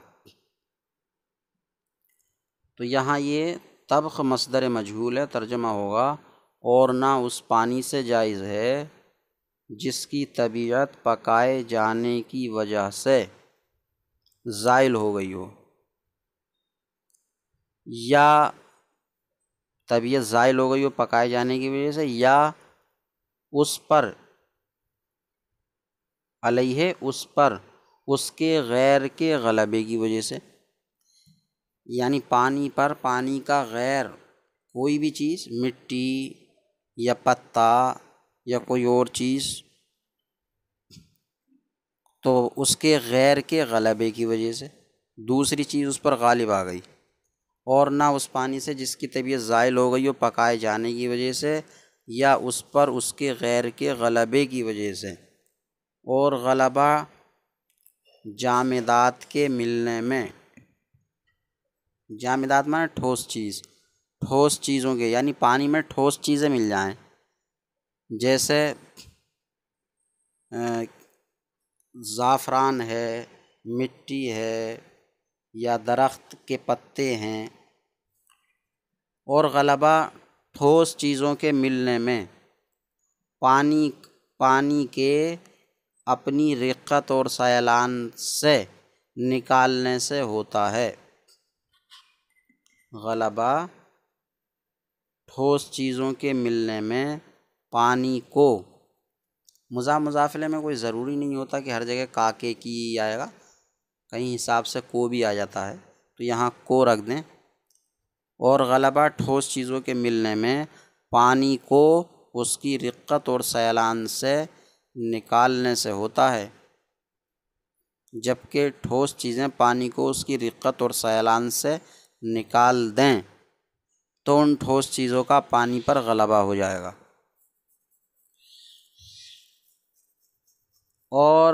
B: تو یہاں یہ طبخ مصدر مجہول ہے، ترجمہ ہوگا اور نہ اس پانی سے جائز ہے جس کی طبیعت پکائے جانے کی وجہ سے زائل ہو گئی ہو، یا طبیعت زائل ہو گئی ہو پکائے جانے کی وجہ سے، یا اس پر علیہ اس پر اس کے غیر کے غلبے کی وجہ سے، یعنی پانی پر پانی کا غیر کوئی بھی چیز، مٹی یا پتا یا کوئی اور چیز، تو اس کے غیر کے غلبے کی وجہ سے دوسری چیز اس پر غالب آ گئی، اور نہ اس پانی سے جس کی طبیعت زائل ہو گئی ہو پکائے جانے کی وجہ سے، یا اس پر اس کے غیر کے غلبے کی وجہ سے، اور غلبہ جامدات کے ملنے میں، جامدات معنی ٹھوس چیز، ٹھوس چیزوں کے، یعنی پانی میں ٹھوس چیزیں مل جائیں، جیسے زعفران ہے، مٹی ہے، یا درخت کے پتے ہیں، اور غلبہ ٹھوس چیزوں کے ملنے میں پانی کے اپنی رقت اور سیلان سے نکالنے سے ہوتا ہے۔ غلبہ ٹھوس چیزوں کے ملنے میں پانی کو، مضافلے میں کوئی ضروری نہیں ہوتا کہ ہر جگہ کاکے کی آئے گا، کہیں حساب سے کو بھی آ جاتا ہے، تو یہاں کو رکھ دیں، اور غلبہ ٹھوس چیزوں کے ملنے میں پانی کو اس کی رقت اور سیلان سے نکالنے سے ہوتا ہے، جبکہ ٹھوس چیزیں پانی کو اس کی رقت اور سیلان سے نکال دیں تو ان ٹھوس چیزوں کا پانی پر غلبہ ہو جائے گا، اور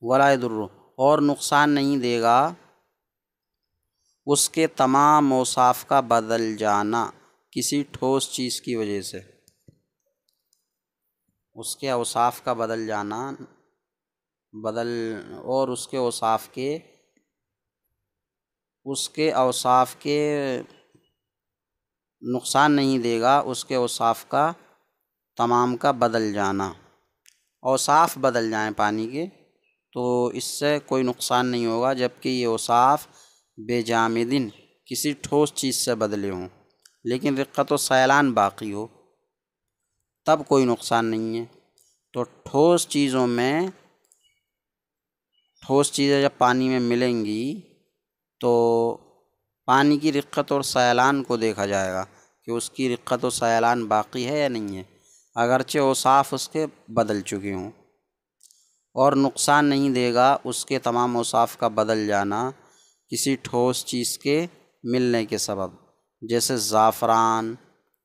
B: ولا یضر، اور نقصان نہیں دے گا اس کے تمام اوصاف کا بدل جانا کسی ٹھوس چیز کی وجہ سے، اس کے اوصاف کا بدل جانا، اور اس کے اوصاف کے نقصان نہیں دے گا اس کے اوصاف کا تمام کا بدل جانا، اوصاف بدل جائیں پانی کے تو اس سے کوئی نقصان نہیں ہوگا، جبکہ یہ اوصاف بے جامدن کسی ٹھوس چیز سے بدلے ہوں، لیکن رقت و سیلان باقی ہو تب کوئی نقصان نہیں ہے۔ تو ٹھوس چیزیں جب پانی میں ملیں گی تو پانی کی رقت اور سیلان کو دیکھا جائے گا کہ اس کی رقت و سیلان باقی ہے یا نہیں ہے، اگرچہ اوصاف اس کے بدل چکے ہوں، اور نقصان نہیں دے گا اس کے تمام اوصاف کا بدل جانا کسی ٹھوس چیز کے ملنے کے سبب، جیسے زعفران،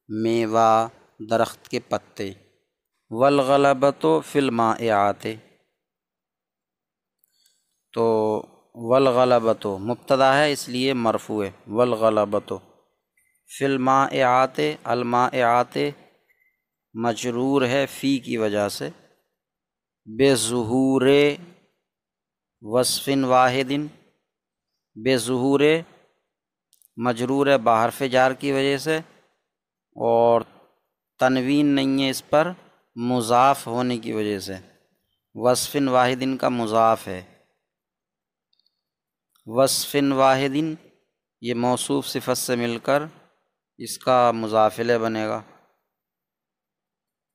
B: میوہ، درخت کے پتے۔ والغلبۃ فی المائعات، تو والغلبۃ مبتدا ہے اس لیے مرفوع ہے، والغلبۃ فی المائعات، المائعات مجرور ہے فی کی وجہ سے، بظہور وصف واحد، بظہور مجرور ہے بحرف جار کی وجہ سے، اور تنوین نہیں ہے اس پر مضاف ہونے کی وجہ سے، وصف واحد کا مضاف ہے، وصف واحد یہ موصوف صفت سے مل کر اس کا مضاف الیہ بنے گا۔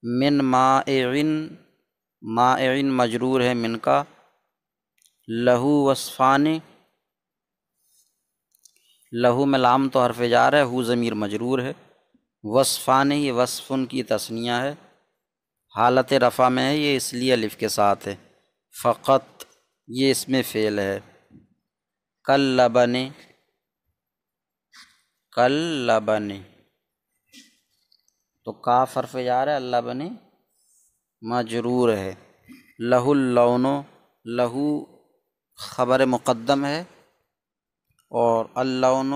B: من مائع، مائع مجرور ہے من کا، لہو وصفان، لہو میں لام تو حرف جار ہے، ہو ضمیر مجرور ہے، وصفان یہ وصف کی تثنیہ ہے، حالت رفع میں ہے یہ اس لیے الف کے ساتھ ہے، فقط یہ اس میں فعل ہے، کاللبن، کاللبن تو کاف حرف جار ہے، اللبن مجرور ہے، لہو اللون، لہو خبر مقدم ہے، اور اللون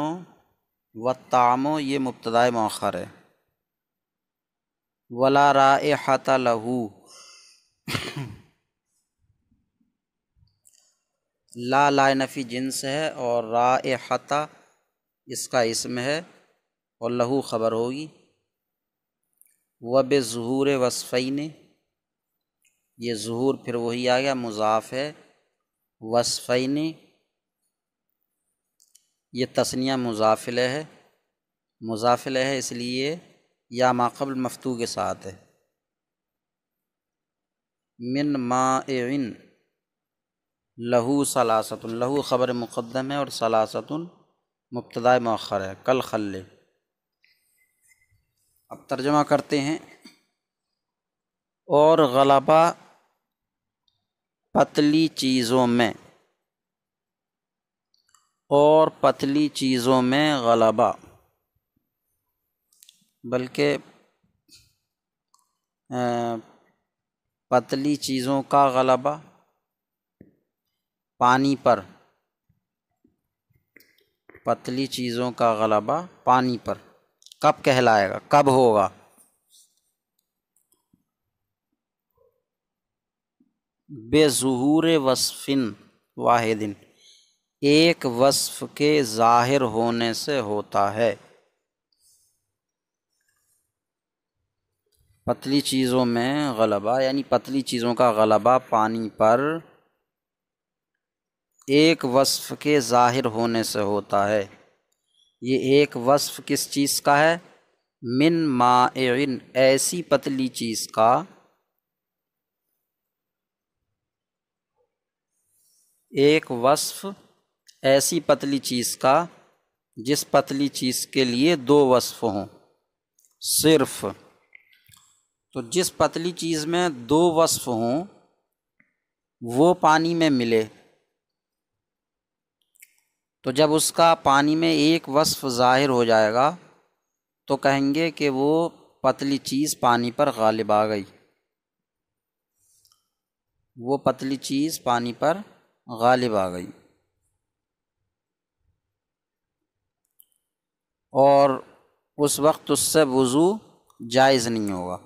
B: والطعم یہ مبتدائے مؤخر ہے، ولا رائحۃ لہو، لا لا نفی جنس ہے، اور رائحۃ اس کا اسم ہے، اور لہو خبر ہوگی، وبظہور وصفین یہ ظہور پھر وہی آ گیا مضاف ہے، وصفین یہ تثنیہ مضاف الیہ ہے، مضاف الیہ ہے اس لیے یا ما قبل مفتوح کے ساتھ ہے، من مائع لہو ثلاثۃ، لہو خبر مقدم ہے اور ثلاثۃ مبتدائے مؤخر ہے، کالخل۔ اب ترجمہ کرتے ہیں۔ اور غلبہ پتلی چیزوں میں، اور پتلی چیزوں میں غلبہ، بلکہ پتلی چیزوں کا غلبہ پانی پر، پتلی چیزوں کا غلبہ پانی پر کب کہلائے گا، کب ہوگا؟ بظہور وصف واحد، ایک وصف کے ظاہر ہونے سے ہوتا ہے۔ پتلی چیزوں میں غلبہ یعنی پتلی چیزوں کا غلبہ پانی پر ایک وصف کے ظاہر ہونے سے ہوتا ہے۔ یہ ایک وصف کس چیز کا ہے؟ من مائع، ایسی پتلی چیز کا، ایک وصف ایسی پتلی چیز کا جس پتلی چیز کے لیے دو وصف ہوں صرف، تو جس پتلی چیز میں دو وصف ہوں وہ پانی میں ملے، تو جب اس کا پانی میں ایک وصف ظاہر ہو جائے گا تو کہیں گے کہ وہ پتلی چیز پانی پر غالب آ گئی، وہ پتلی چیز پانی پر غالب آ گئی، اور اس وقت اس سے وضو جائز نہیں ہوگا۔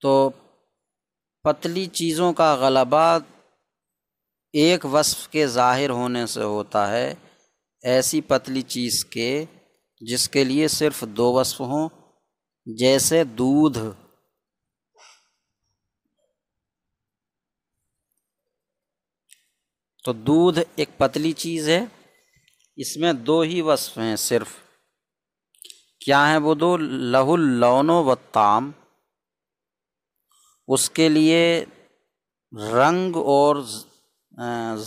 B: تو پتلی چیزوں کا غلبہ ایک وصف کے ظاہر ہونے سے ہوتا ہے، ایسی پتلی چیز کے جس کے لیے صرف دو وصف ہوں، جیسے دودھ، تو دودھ ایک پتلی چیز ہے، اس میں دو ہی وصف ہیں صرف، کیا ہیں وہ دو؟ لہ اللون والطعم، اس کے لیے رنگ اور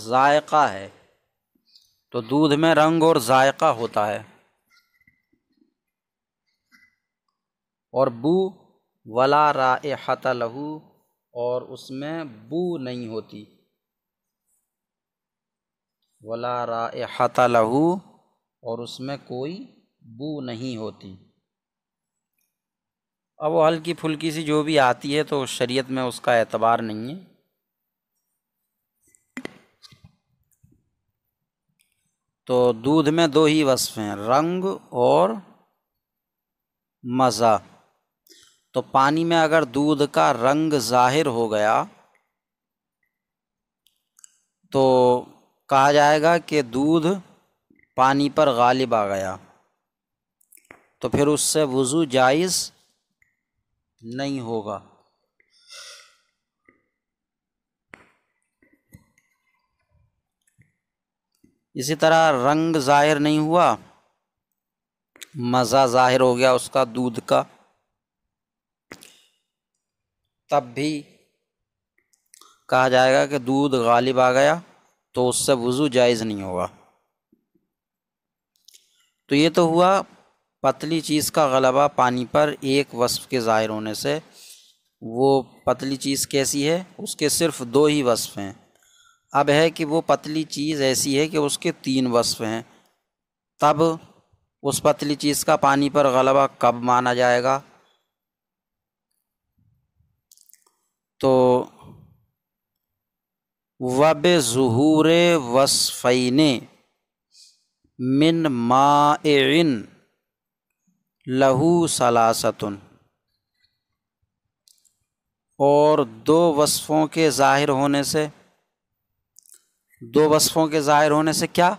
B: ذائقہ ہے، تو دودھ میں رنگ اور ذائقہ ہوتا ہے، اور بو ولا رائحۃ لہ، اور اس میں بو نہیں ہوتی، ولا رائحۃ لہ، اور اس میں کوئی بو نہیں ہوتی۔ اب وہ ہلکی پھلکی سی جو بھی آتی ہے تو شریعت میں اس کا اعتبار نہیں ہے۔ تو دودھ میں دو ہی وصف ہیں، رنگ اور مزہ۔ تو پانی میں اگر دودھ کا رنگ ظاہر ہو گیا تو کہا جائے گا کہ دودھ پانی پر غالب آ گیا، تو پھر اس سے وضو جائز نہیں ہوگا۔ اسی طرح رنگ ظاہر نہیں ہوا، مزہ ظاہر ہو گیا اس کا دودھ کا، تب بھی کہا جائے گا کہ دودھ غالب آ گیا، تو اس سے وضو جائز نہیں ہوگا۔ تو یہ تو ہوا پتلی چیز کا غلبہ پانی پر ایک وصف کے ظاہر ہونے سے۔ وہ پتلی چیز کیسی ہے؟ اس کے صرف دو ہی وصف ہیں۔ اب ہے کہ وہ پتلی چیز ایسی ہے کہ اس کے تین وصف ہیں، تب اس پتلی چیز کا پانی پر غلبہ کب مانا جائے گا؟ تو وَبِظُہُورِ وَصْفَيْنِ مِن مَائِعٍ لَہُ ثَلَاثَةٌ، اور دو وصفوں کے ظاہر ہونے سے، دو وصفوں کے ظاہر ہونے سے کیا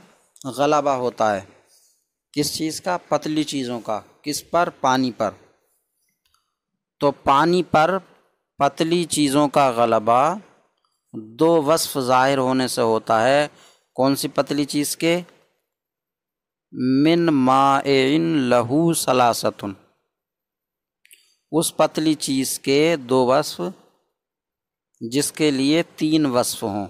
B: غلبہ ہوتا ہے؟ کس چیز کا؟ پتلی چیزوں کا۔ کس پر؟ پانی پر۔ تو پانی پر پتلی چیزوں کا غلبہ دو وصف ظاہر ہونے سے ہوتا ہے۔ کون سی پتلی چیز کے؟ من مائع لہو ثلاثۃ، اس پتلی چیز کے دو وصف جس کے لیے تین وصف ہوں۔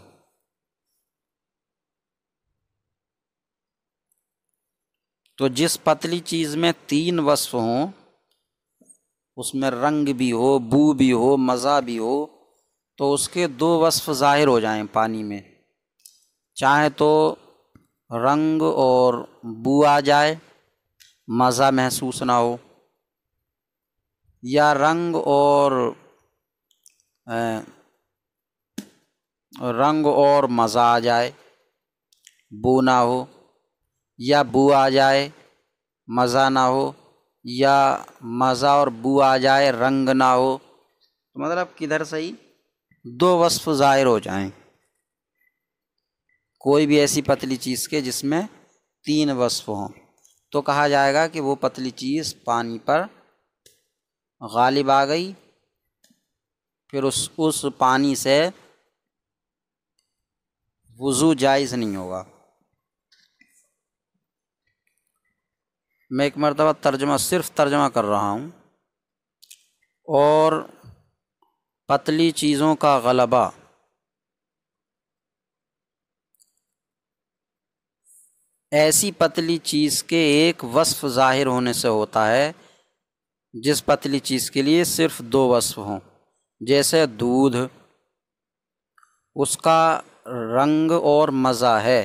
B: تو جس پتلی چیز میں تین وصف ہوں، اس میں رنگ بھی ہو، بو بھی ہو، مزہ بھی ہو، تو اس کے دو وصف ظاہر ہو جائیں پانی میں، چاہے تو رنگ اور بو آ جائے، مزہ محسوس نہ ہو، یا رنگ اور مزہ آ جائے، بو نہ ہو، یا بو آ جائے مزہ نہ ہو، یا مزہ اور بو آ جائے رنگ نہ ہو، تو مطلب کدھر صحیح دو وصف ظاہر ہو جائیں، کوئی بھی ایسی پتلی چیز کے جس میں تین وصف ہوں، تو کہا جائے گا کہ وہ پتلی چیز پانی پر غالب آ گئی، پھر اس پانی سے وضو جائز نہیں ہوگا۔ میں ایک مرتبہ صرف ترجمہ کر رہا ہوں۔ اور پتلی چیزوں کا غلبہ ایسی پتلی چیز کے ایک وصف ظاہر ہونے سے ہوتا ہے جس پتلی چیز کے لیے صرف دو وصف ہوں، جیسے دودھ، اس کا رنگ اور مزہ ہے،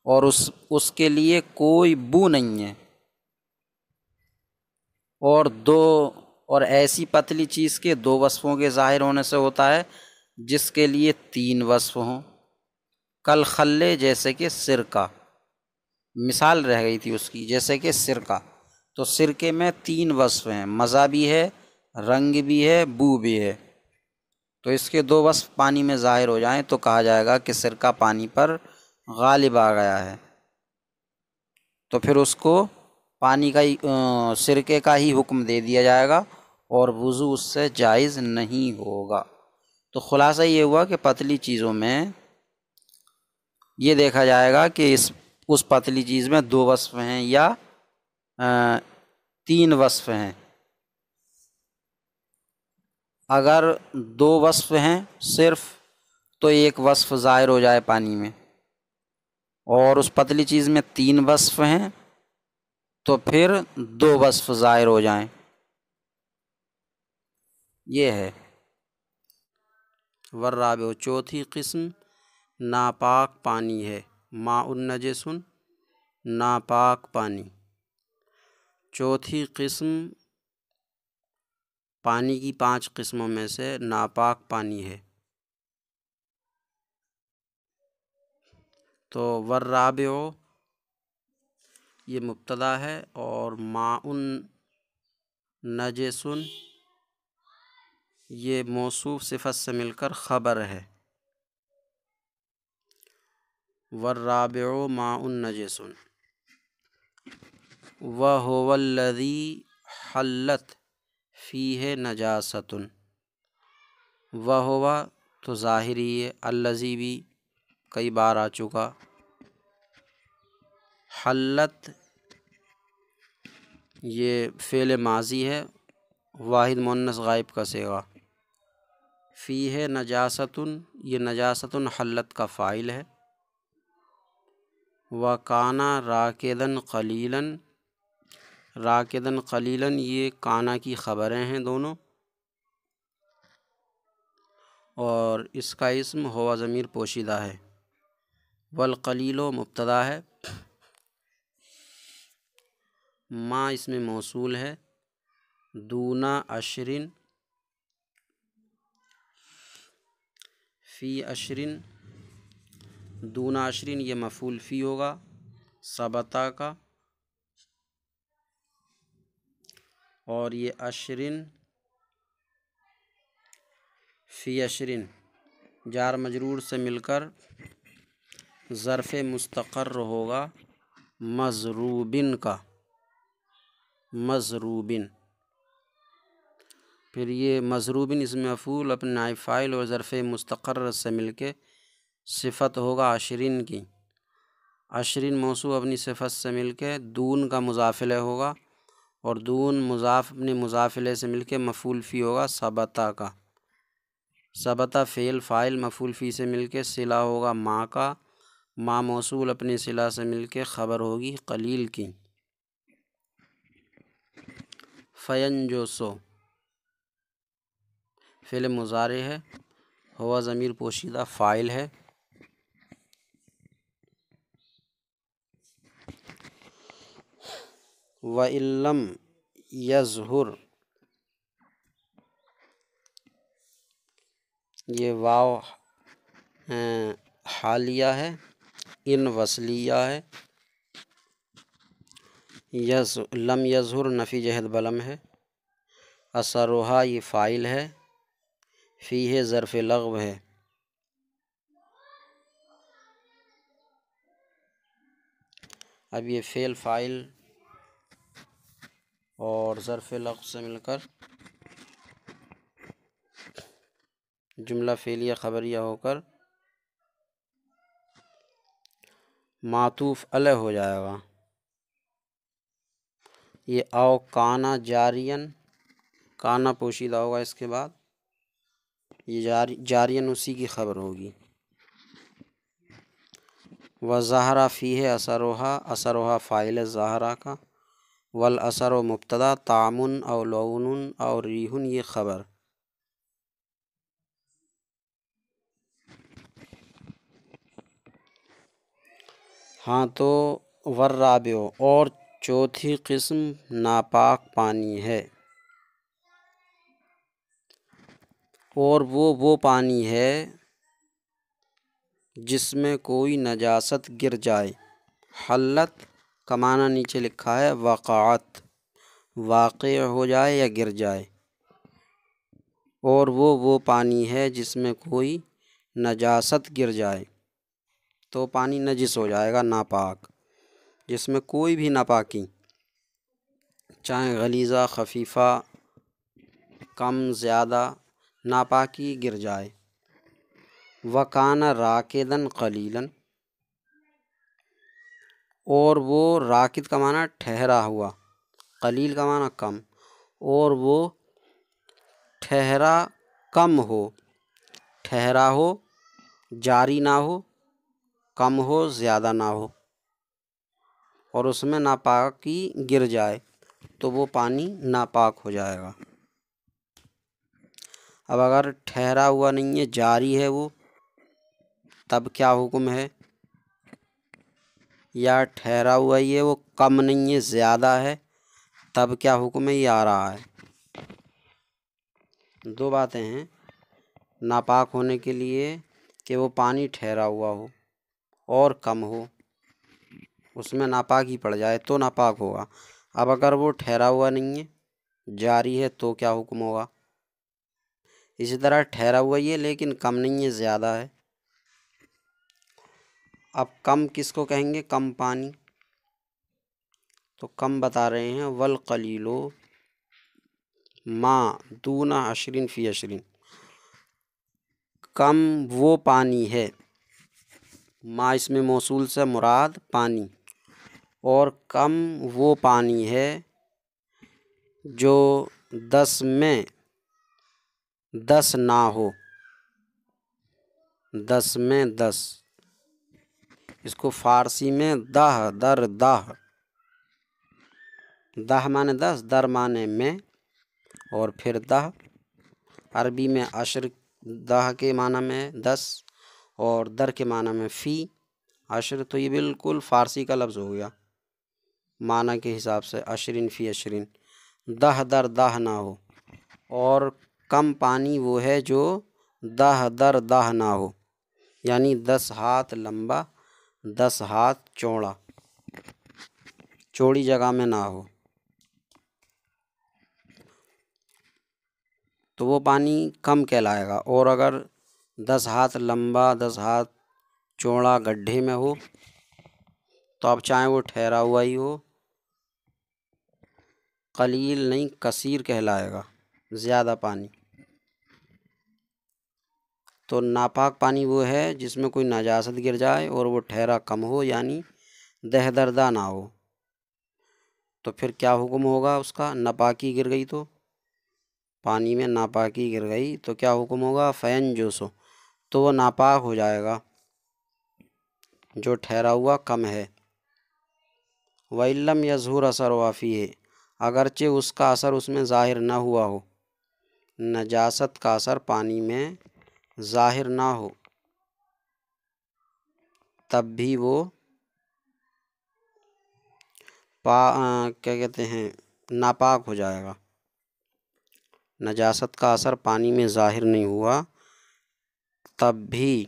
B: اور اس کے لیے کوئی بو نہیں ہے، اور ایسی پتلی چیز کے دو وصفوں کے ظاہر ہونے سے ہوتا ہے جس کے لیے تین وصف ہوں، کل خلے، جیسے کہ سرکہ، مثال رہ گئی تھی اس کی، جیسے کہ سرکہ، تو سرکے میں تین وصف ہیں، مزہ بھی ہے، رنگ بھی ہے، بو بھی ہے، تو اس کے دو وصف پانی میں ظاہر ہو جائیں تو کہا جائے گا کہ سرکہ پانی پر غالب آ گیا ہے، تو پھر اس کو پانی کا ہی سرکے کا ہی حکم دے دیا جائے گا اور وضو اس سے جائز نہیں ہوگا۔ تو خلاصہ یہ ہوا کہ پتلی چیزوں میں یہ دیکھا جائے گا کہ اس پتلی چیز میں دو وصف ہیں یا تین وصف ہیں۔ اگر دو وصف ہیں صرف تو ایک وصف ظاہر ہو جائے پانی میں، اور اس پتلی چیز میں 3 وصف ہیں تو پھر 2 وصف ظاہر ہو جائیں، یہ ہے۔ والرابع، چوتھی قسم ناپاک پانی ہے، ماء نجس، ناپاک پانی۔ چوتھی قسم پانی کی 5 قسموں میں سے ناپاک پانی ہے۔ تو والرابع یہ مبتدا ہے، اور ماء نجس یہ موصوف صفت سے مل کر خبر ہے۔ والرابع ماء نجس وهو الذی حلت فیہ نجاست، وہو تو ظاہری ہے، الذی بھی کئی بار آ چکا، حلت یہ فعل ماضی ہے، واحد مؤنث غائب کا صیغہ، فیہ نجاست یہ نجاست حلت کا فاعل ہے، وکانا راکدن قلیلاً، راکدن قلیلاً یہ کانا کی خبریں ہیں دونوں، اور اس کا اسم ہوا ضمیر پوشیدہ ہے، والقلیل مبتدا ہے، ما اس میں موصول ہے، دونا عشرن فی عشرن، دونا عشرن یہ مفعول فی ہوگا ثبتا کا، اور یہ عشرن فی عشرن جار مجرور سے مل کر ظرف مستقر ہوگا مضروبن کا، مضروبن، پھر یہ مضروبن اس میں مفعول اپنے نائب فاعل اور ظرف مستقر سے مل کے صفت ہوگا عشرین کی، عشرین موصوف اپنی صفت سے مل کے دون کا مضاف الیہ ہوگا، اور دون مضاف اپنے مضاف الیہ سے مل کے مفعول فی ہوگا ثبتا کا، ثبتا فعل فاعل مفعول فی سے مل کے صلہ ہوگا ما کا، ما موصول اپنی صلہ سے مل کے خبر ہوگی قلیل کی۔ فینجوسو فعل مضارع ہے، ہوا ضمیر پوشیدہ فاعل ہے، وَإِن لَّمْ يَظْهُرْ یہ واو حالیہ ہے، ان وصلیہ ہے، لم یظہر نفی جہد بلم ہے، اثرھا یہ فاعل ہے، فیہ ظرف لغو ہے، اب یہ فعل فاعل اور ظرف لغو سے مل کر جملہ فعلیہ خبریہ ہو کر معطوف علیہ ہو جائے گا۔ یہ او کانا جارین، کانا پوشیدہ ہوگا اس کے بعد، یہ جارین اسی کی خبر ہوگی۔ وظہر فیہ اثرھا، اثرھا فاعل ظاہرہ کا، والاثر مبتدا، طعم او لون او ریح یہ خبر۔ ہاں تو والرابع اور چوتھی قسم ناپاک پانی ہے، اور وہ پانی ہے جس میں کوئی نجاست گر جائے، حلت کا معنی نیچے لکھا ہے وقعت، واقع ہو جائے یا گر جائے، اور وہ پانی ہے جس میں کوئی نجاست گر جائے تو پانی نجس ہو جائے گا، ناپاک، جس میں کوئی بھی ناپاکی چاہے غلیظہ خفیفہ کم زیادہ ناپاکی گر جائے۔ وکان راکدن قلیلاً، اور وہ راکد کا معنی ٹھہرا ہوا، قلیل کا معنی کم، اور وہ ٹھہرا کم ہو، ٹھہرا ہو، جاری نہ ہو، کم ہو زیادہ نہ ہو، اور اس میں ناپاکی گر جائے تو وہ پانی ناپاک ہو جائے گا۔ اب اگر ٹھہرا ہوا نہیں ہے، جاری ہے وہ، تب کیا حکم ہے؟ یا ٹھہرا ہوا ہی ہے وہ، کم نہیں ہے زیادہ ہے، تب کیا حکم ہے؟ یہ آ رہا ہے۔ دو باتیں ہیں ناپاک ہونے کے لیے، کہ وہ پانی ٹھہرا ہوا ہو اور کم ہو، اس میں ناپاکی پڑ جائے تو ناپاک ہوگا۔ اب اگر وہ ٹھہرا ہوا نہیں ہے، جاری ہے، تو کیا حکم ہوگا؟ اسی طرح ٹھہرا ہوا ہی ہے لیکن کم نہیں ہے، زیادہ ہے۔ اب کم کس کو کہیں گے؟ کم پانی۔ تو کم بتا رہے ہیں والقلیل ما دون 20 فی 20، کم وہ پانی ہے، ما اس میں موصول سے مراد پانی، اور کم وہ پانی ہے جو 10 میں 10 نہ ہو، 10 میں 10، اس کو فارسی میں دہ در دہ، دہ مانے 10، در مانے میں، اور پھر دہ، عربی میں عشر دہ کے معنی میں 10 اور در کے معنی میں فی عشر، تو یہ بالکل فارسی کا لفظ ہو گیا معنی کے حساب سے، 20 فی 20، دہ در دہ نہ ہو، اور کم پانی وہ ہے جو دہ در دہ نہ ہو، یعنی 10 ہاتھ لمبا، 10 ہاتھ چوڑا، چوڑی جگہ میں نہ ہو، تو وہ پانی کم کہلائے گا۔ اور اگر 10 ہاتھ لمبا، 10 ہاتھ چوڑا گڈھے میں ہو، تو اب چاہے وہ ٹھہرا ہوا ہی ہو، قلیل نہیں کثیر کہلائے گا، زیادہ پانی۔ تو ناپاک پانی وہ ہے جس میں کوئی نجاست گر جائے اور وہ ٹھہرا کم ہو، یعنی دہ دردہ نہ ہو، تو پھر کیا حکم ہوگا اس کا؟ ناپاکی گر گئی تو، پانی میں ناپاکی گر گئی تو کیا حکم ہوگا؟ فین جوسو، تو وہ ناپاک ہو جائے گا جو ٹھہرا ہوا کم ہے۔ وَإِلَّمْ يَظْهُرْ أَثَرُهَا فِيهِ، اگرچہ اس کا اثر اس میں ظاہر نہ ہوا ہو، نجاست کا اثر پانی میں ظاہر نہ ہو، تب بھی وہ کیا کہتے ہیں ناپاک ہو جائے گا۔ نجاست کا اثر پانی میں ظاہر نہیں ہوا، تب بھی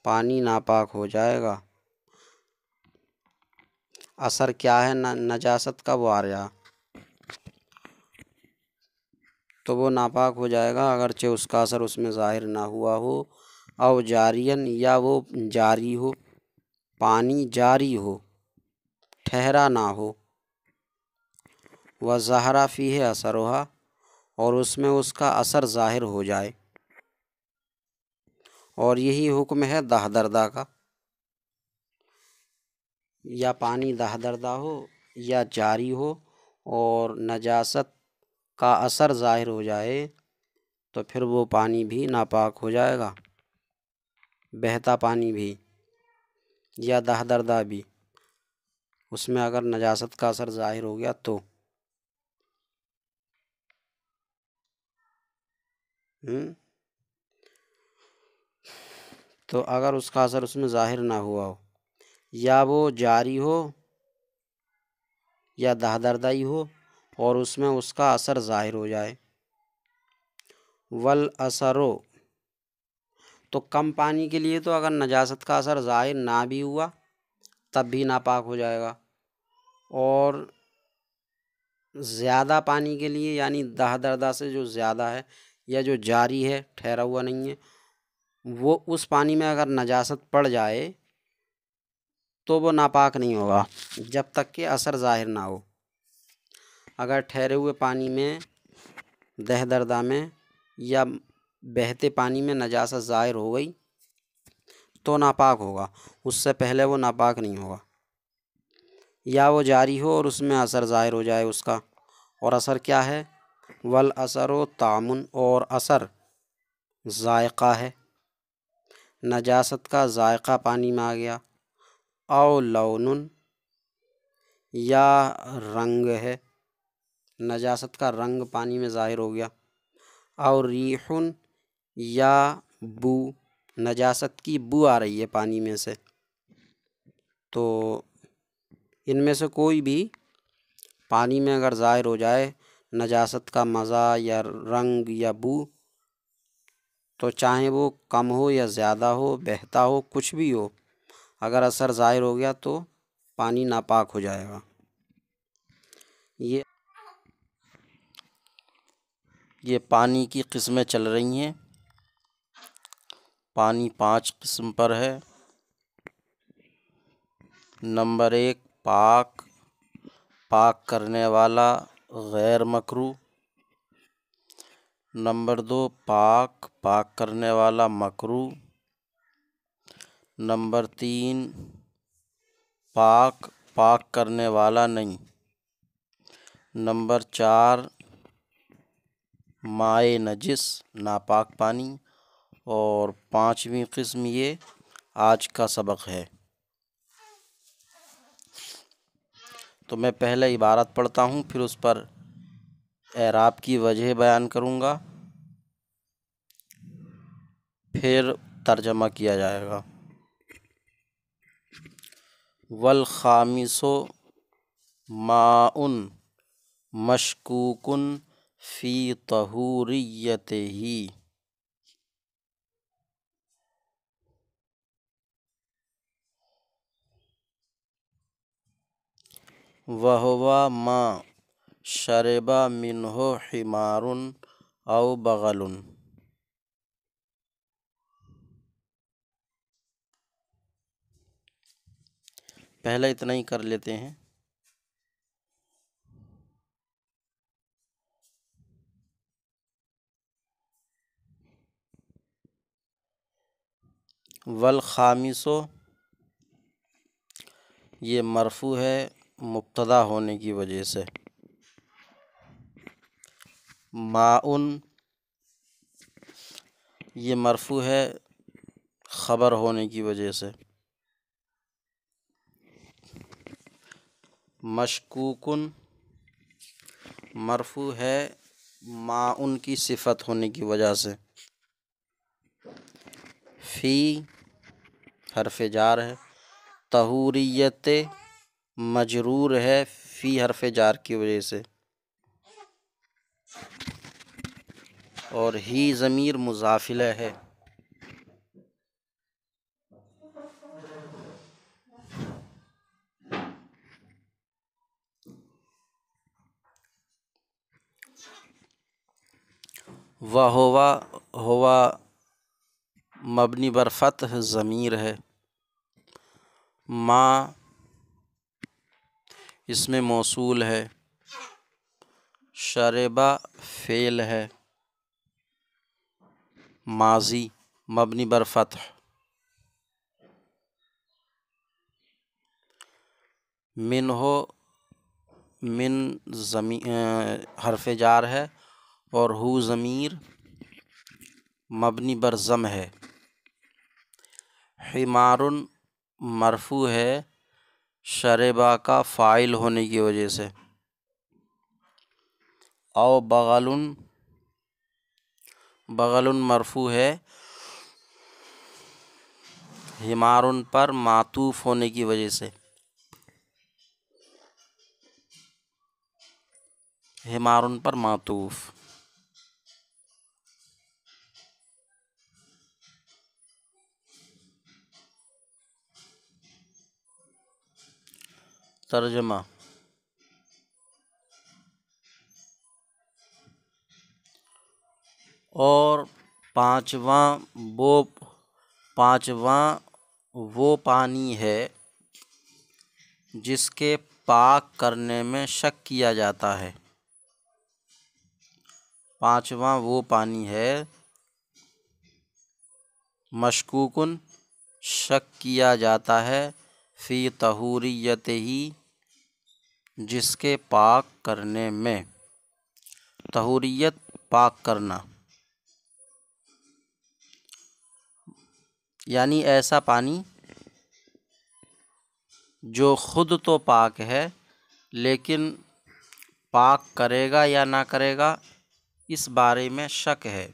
B: پانی ناپاک ہو جائے گا۔ اثر کیا ہے نجاست کا؟ وہ آ رہا، تو وہ ناپاک ہو جائے گا اگرچہ اس کا اثر اس میں ظاہر نہ ہوا ہو، او جارین، یا وہ جاری ہو، پانی جاری ہو، ٹھہرا نہ ہو، وظہر فیہ اثرھا، اور اس میں اس کا اثر ظاہر ہو جائے، اور یہی حکم ہے دہ دردہ کا، یا پانی دہ دردہ ہو یا جاری ہو اور نجاست کا اثر ظاہر ہو جائے، تو پھر وہ پانی بھی ناپاک ہو جائے گا، بہتا پانی بھی یا دہ دردہ بھی، اس میں اگر نجاست کا اثر ظاہر ہو گیا تو تو اگر اس کا اثر اس میں ظاہر نہ ہوا ہو، یا وہ جاری ہو یا دہ دردہ ہی ہو اور اس میں اس کا اثر ظاہر ہو جائے۔ والاثرو، تو کم پانی کے لیے تو اگر نجاست کا اثر ظاہر نہ بھی ہوا تب بھی ناپاک ہو جائے گا، اور زیادہ پانی کے لیے یعنی دہ دردہ سے جو زیادہ ہے یا جو جاری ہے، ٹھہرا ہوا نہیں ہے، وہ اس پانی میں اگر نجاست پڑ جائے تو وہ ناپاک نہیں ہوگا جب تک کہ اثر ظاہر نہ ہو۔ اگر ٹھہرے ہوئے پانی میں، دہ دردہ میں یا بہتے پانی میں نجاست ظاہر ہو گئی تو ناپاک ہوگا، اس سے پہلے وہ ناپاک نہیں ہوگا۔ یا وہ جاری ہو اور اس میں اثر ظاہر ہو جائے اس کا، اور اثر کیا ہے؟ والاثر و تعمن، اور اثر ذائقہ ہے، نجاست کا ذائقہ پانی میں آ گیا، او لون یا رنگ ہے، نجاست کا رنگ پانی میں ظاہر ہو گیا، او ریح یا بو، نجاست کی بو آ رہی ہے پانی میں سے، تو ان میں سے کوئی بھی پانی میں اگر ظاہر ہو جائے نجاست کا مزہ یا رنگ یا بو، تو چاہے وہ کم ہو یا زیادہ ہو، بہتا ہو، کچھ بھی ہو، اگر اثر ظاہر ہو گیا تو پانی ناپاک ہو جائے گا۔ یہ پانی کی قسمیں چل رہی ہیں، پانی 5 قسم پر ہے۔ نمبر 1 پاک، پاک کرنے والا، غیر مکروہ۔ نمبر 2 پاک، پاک کرنے والا، مکروہ۔ نمبر 3 پاک، پاک کرنے والا نہیں۔ نمبر 4 مائع نجس، ناپاک پانی۔ اور 5ویں قسم یہ آج کا سبق ہے۔ تو میں پہلے عبارت پڑھتا ہوں، پھر اس پر اعراب کی وجہ بیان کروں گا، پھر ترجمہ کیا جائے گا۔ والخامس ماء مشکوک فی طہوریتہ، وہو ما شرب منہ حمار او بغل۔ پہلے اتنا ہی کر لیتے ہیں۔ والخامس یہ مرفوع ہے مبتدا ہونے کی وجہ سے، ماء یہ مرفوع ہے خبر ہونے کی وجہ سے، مشکوکن مرفوع ہے ماء کی صفت ہونے کی وجہ سے، فی حرف جار ہے، طہوریت مجرور ہے فی حرف جار کی وجہ سے، اور ہی ضمیر مضاف الیہ ہے۔ ہوا مبنی بر فتح ضمیر ہے، ما اس میں موصول ہے، شربا فعل ہے، ماضی مبنی بر فتح، من حرف جار ہے، اور ہو ضمیر مبنی بر ضم ہے، حمار مرفوع ہے شربا کا فاعل ہونے کی وجہ سے، او بغل مرفوع ہے حمار پر معطوف ہونے کی وجہ سے، حمار پر معطوف۔ ترجمہ، اور پانچواں وہ پانی ہے جس کے پاک کرنے میں شک کیا جاتا ہے، پانچواں وہ پانی ہے مشکوکن شک کیا جاتا ہے، فی طہوریتہ جس کے پاک کرنے میں، طہوریت پاک کرنا، یعنی ایسا پانی جو خود تو پاک ہے لیکن پاک کرے گا یا نہ کرے گا اس بارے میں شک ہے،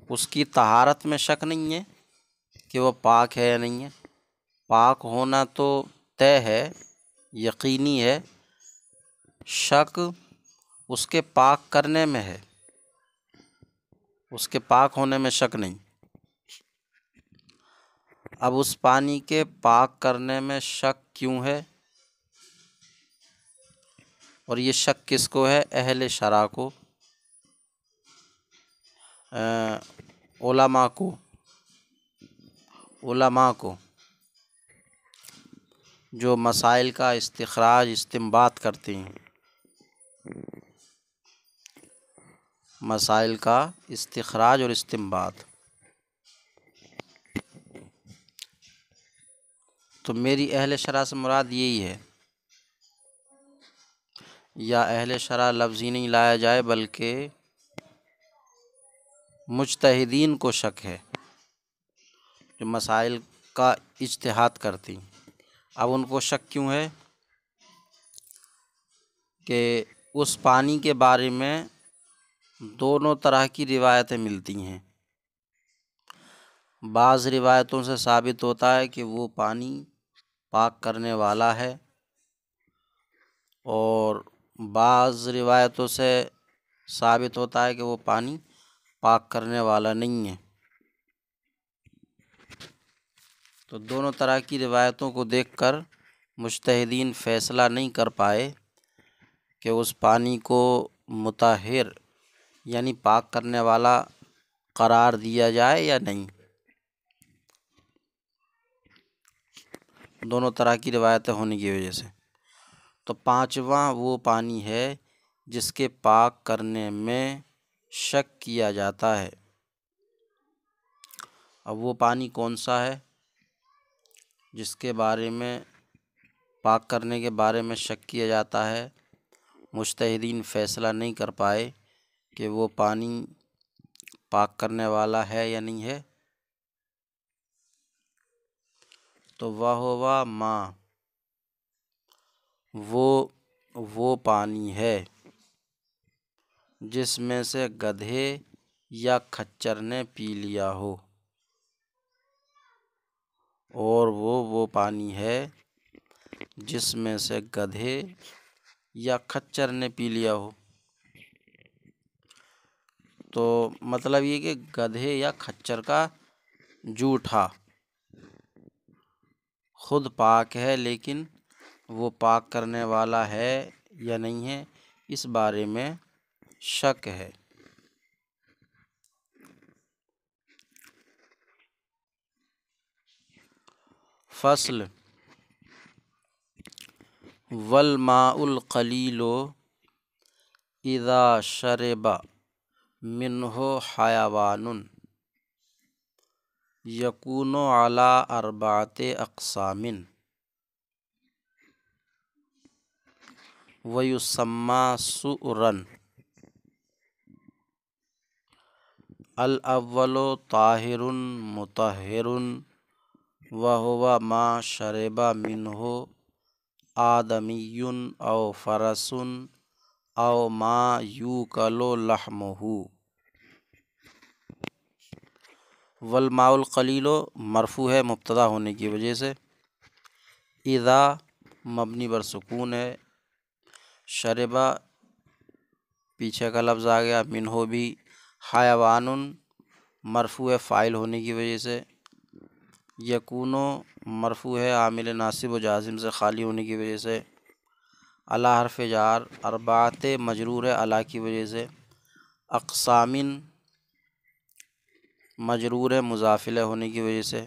B: اس کی طہارت میں شک نہیں ہے کہ وہ پاک ہے یا نہیں ہے۔ پاک ہونا تو طے ہے، یقینی ہے، شک اس کے پاک کرنے میں ہے، اس کے پاک ہونے میں شک نہیں۔ اب اس پانی کے پاک کرنے میں شک کیوں ہے؟ اور یہ شک کس کو ہے؟ اہل شرع کو، علماء کو جو مسائل کا استخراج استنباط کرتے ہیں، مسائل کا استخراج اور استنباط۔ تو میری اہل شرع سے مراد یہی ہے، یا اہل شرع لفظ ہی نہیں لایا جائے بلکہ مجتہدین کو شک ہے جو مسائل کا اجتہاد کرتی ہیں۔ اب ان کو شک کیوں ہے؟ کہ اس پانی کے بارے میں دونوں طرح کی روایتیں ملتی ہیں۔ بعض روایتوں سے ثابت ہوتا ہے کہ وہ پانی پاک کرنے والا ہے، اور بعض روایتوں سے ثابت ہوتا ہے کہ وہ پانی پاک کرنے والا نہیں ہے۔ تو دونوں طرح کی روایتوں کو دیکھ کر مجتہدین فیصلہ نہیں کر پائے کہ اس پانی کو مطہر یعنی پاک کرنے والا قرار دیا جائے یا نہیں۔ دونوں طرح کی روایتیں ہونے کی وجہ سے۔ تو پانچواں وہ پانی ہے جس کے پاک کرنے میں شک کیا جاتا ہے۔ اب وہ پانی کون سا ہے جس کے بارے میں پاک کرنے کے بارے میں شک کیا جاتا ہے؟ مجتہدین فیصلہ نہیں کر پائے کہ وہ پانی پاک کرنے والا ہے یا نہیں ہے۔ تو وَهُوَ مَا، وہ پانی ہے جس میں سے گدھے یا کھچر نے پی لیا ہو، اور وہ پانی ہے جس میں سے گدھے یا کھچر نے پی لیا ہو۔ تو مطلب یہ کہ گدھے یا کھچر کا جوٹھا خود پاک ہے لیکن وہ پاک کرنے والا ہے یا نہیں ہے اس بارے میں شک ہے۔ فصل والماء القلیل اذا شرب منہ حیوان یکون علی اربعۃ اقسام ویسمى سؤرا۔ الاول طاہر مطہر وهو ما شرب منہ آدمی او فرس او ما یوکل لحمہ۔ والماء القلیل مرفوع ہے مبتدا ہونے کی وجہ سے، اذا مبنی بر سکون ہے، شربا پیچھے کا لفظ آ گیا، منہ بھی، حیوان مرفوع فاعل ہونے کی وجہ سے، یکونو مرفوع ہے عامل ناصب و جازم سے خالی ہونے کی وجہ سے، علی حرف جار، اربعۃ مجرور ہے علی کی وجہ سے، اقسام مجرور ہے مضاف الیہ ہونے کی وجہ سے،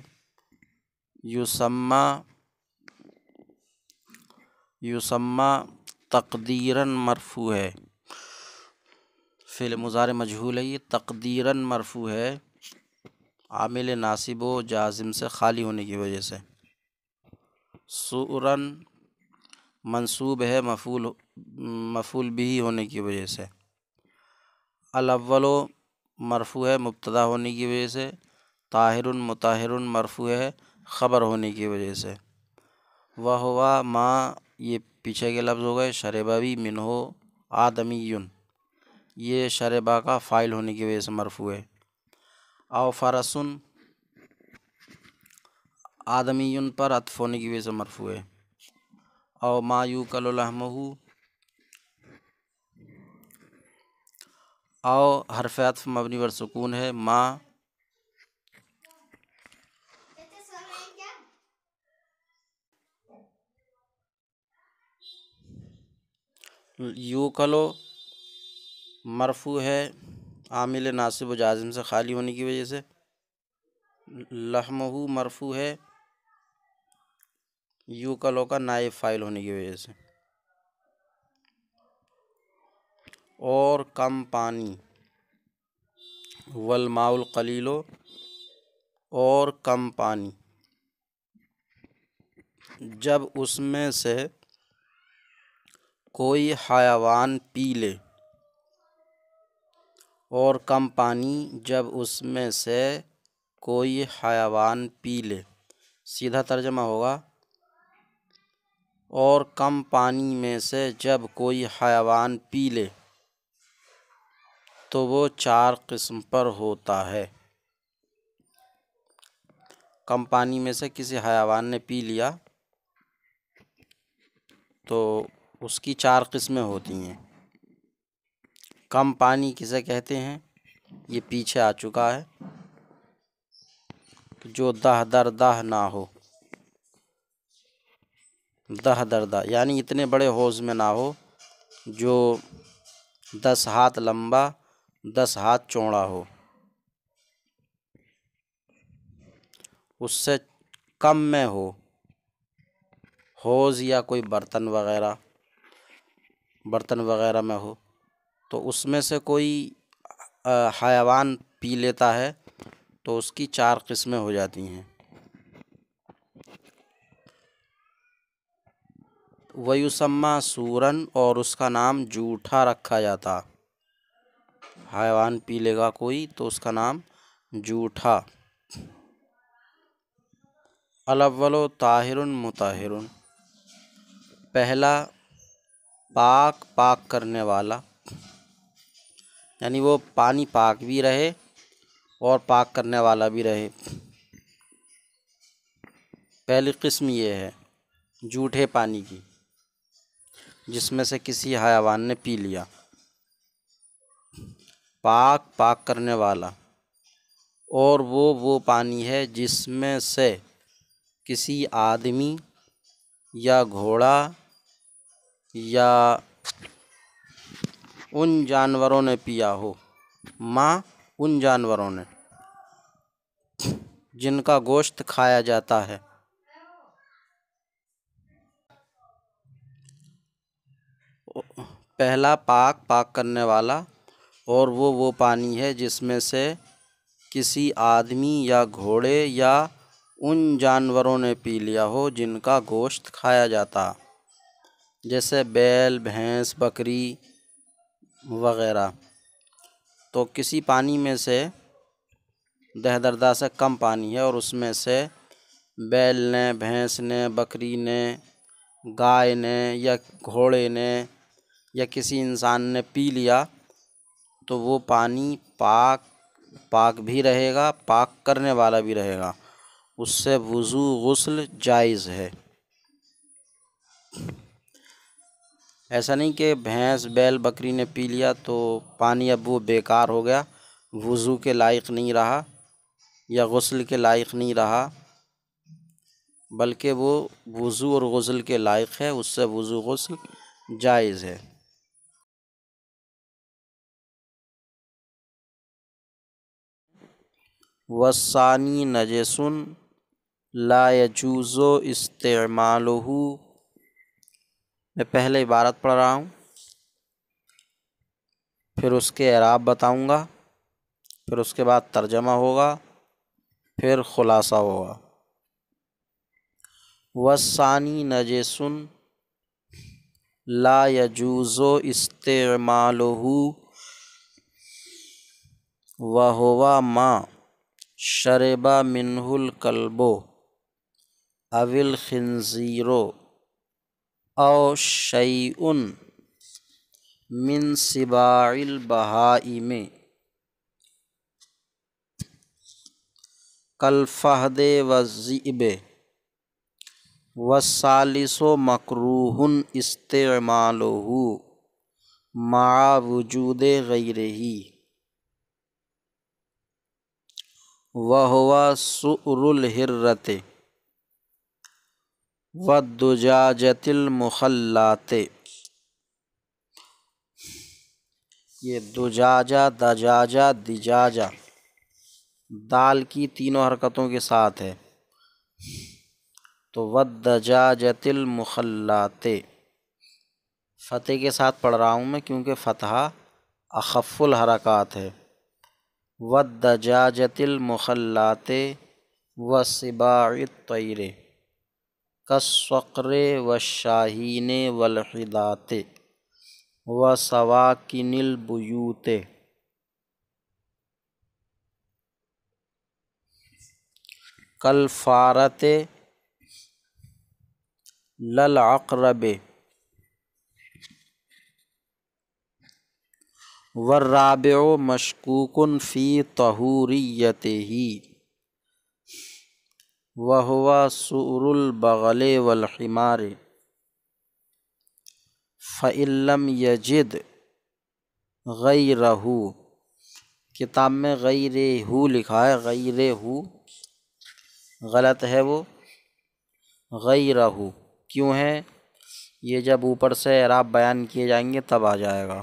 B: یسمى تقدیراً مرفوع ہے، فعل مضارع مجہول ہے، یہ تقدیراً مرفوع ہے عامل ناصب و جازم سے خالی ہونے کی وجہ سے۔ سؤراً منصوب ہے مفعول بھی ہونے کی وجہ سے۔ الاول مرفوع ہے مبتدا ہونے کی وجہ سے، طاہر مطہر مرفوع ہے خبر ہونے کی وجہ سے۔ وہوا ما یہ پیچھے کے لفظ ہو گئے، شربا بھی منہ آدمی، یہ شربا کا فاعل ہونے کی وجہ سے مرفوع ہے۔ او فرسن آدمی پر عطف ہونے کی وجہ سے مرفوع ہے۔ او ما یوکل لحمہ، او حرف عطف مبنی پر سکون ہے، ما یوکلو مرفوع ہے عامل ناصب و جازم سے خالی ہونے کی وجہ سے، لحمہ مرفوع ہے یوکلو کا نائب فاعل ہونے کی وجہ سے۔ اور کم پانی، والماء القلیل، اور کم پانی جب اس میں سے کوئی حیوان پی لے، اور کم پانی جب اس میں سے کوئی حیوان پی لے، سیدھا ترجمہ ہوگا اور کم پانی میں سے جب کوئی حیوان پی لے تو وہ 4 قسم پر ہوتا ہے۔ کم پانی میں سے کسی حیوان نے پی لیا تو اس کی 4 قسمیں ہوتی ہیں۔ کم پانی کسے کہتے ہیں یہ پیچھے آ چکا ہے، جو دہ در دہ نہ ہو، دہ در دہ یعنی اتنے بڑے حوض میں نہ ہو جو 10 ہاتھ لمبا 10 ہاتھ چوڑا ہو، اس سے کم میں ہو، حوض یا کوئی برتن وغیرہ میں ہو، تو اس میں سے کوئی حیوان پی لیتا ہے تو اس کی 4 قسمیں ہو جاتی ہیں۔ وَيُسَمَّى سُورًا، اور اس کا نام جھوٹا رکھا جاتا، حیوان پی لے گا کوئی تو اس کا نام جھوٹا۔ الاول طاہر مطہر، پہلا پاک کرنے والا، یعنی وہ پانی پاک بھی رہے اور پاک کرنے والا بھی رہے۔ پہلی قسم یہ ہے جھوٹے پانی کی، جس میں سے کسی حیوان نے پی لیا۔ پاک کرنے والا، اور وہ پانی ہے جس میں سے کسی آدمی یا گھوڑا یا ان جانوروں نے پیا ہو، ان جانوروں نے جن کا گوشت کھایا جاتا ہے۔ پہلا پاک کرنے والا، اور وہ پانی ہے جس میں سے کسی آدمی یا گھوڑے یا ان جانوروں نے پی لیا ہو جن کا گوشت کھایا جاتا، جیسے بیل، بھینس، بکری وغیرہ۔ تو کسی پانی میں سے دہ دردہ سے کم پانی ہے اور اس میں سے بیل نے، بھینس نے، بکری نے، گائے نے یا گھوڑے نے یا کسی انسان نے پی لیا تو وہ پانی پاک بھی رہے گا، پاک کرنے والا بھی رہے گا، اس سے وضو غسل جائز ہے۔ ایسا نہیں کہ بھینس بیل بکری نے پی لیا تو پانی اب وہ بیکار ہو گیا، وضو کے لائق نہیں رہا یا غسل کے لائق نہیں رہا، بلکہ وہ وضو اور غسل کے لائق ہے، اس سے وضو غسل جائز ہے۔ والثانی نجس لا يجوز استعمالہ، میں پہلے عبارت پڑھ رہا ہوں، پھر اس کے اعراب بتاؤں گا، پھر اس کے بعد ترجمہ ہوگا، پھر خلاصہ ہوگا۔ والثانی نجس لا يجوز استعمالہ، وہوا ما شربا منہ الکلب او الخنزیر او شیء من سباع البہائم کالفہد والذئب والثالث مکروہ استعمالہ مع وجود غیرہ وہو سؤر الحرۃ والدجاجۃ المخلات۔ یہ دجاجہ، دجاجہ، دجاجہ دال کی تینوں حرکتوں کے ساتھ ہے، تو والدجاجۃ المخلات فتح کے ساتھ پڑھ رہا ہوں میں کیونکہ فتحہ اخف الحرکات ہے۔ والدجاجۃ المخلات وسباع الطیر کالصقر والشاہین والحدات وسواکن البیوت کالفارۃ للعقرب والرابع مشکوک فی طہوریتہ وہو سؤر البغل والحمار فإن لم یجد غیرہ، کتاب میں غیرہ لکھا ہے، غیرہ غلط ہے، وہ غیرہ کیوں ہے؟ یہ جب اوپر سے اعراب بیان کیے جائیں گے تب آ جائے گا۔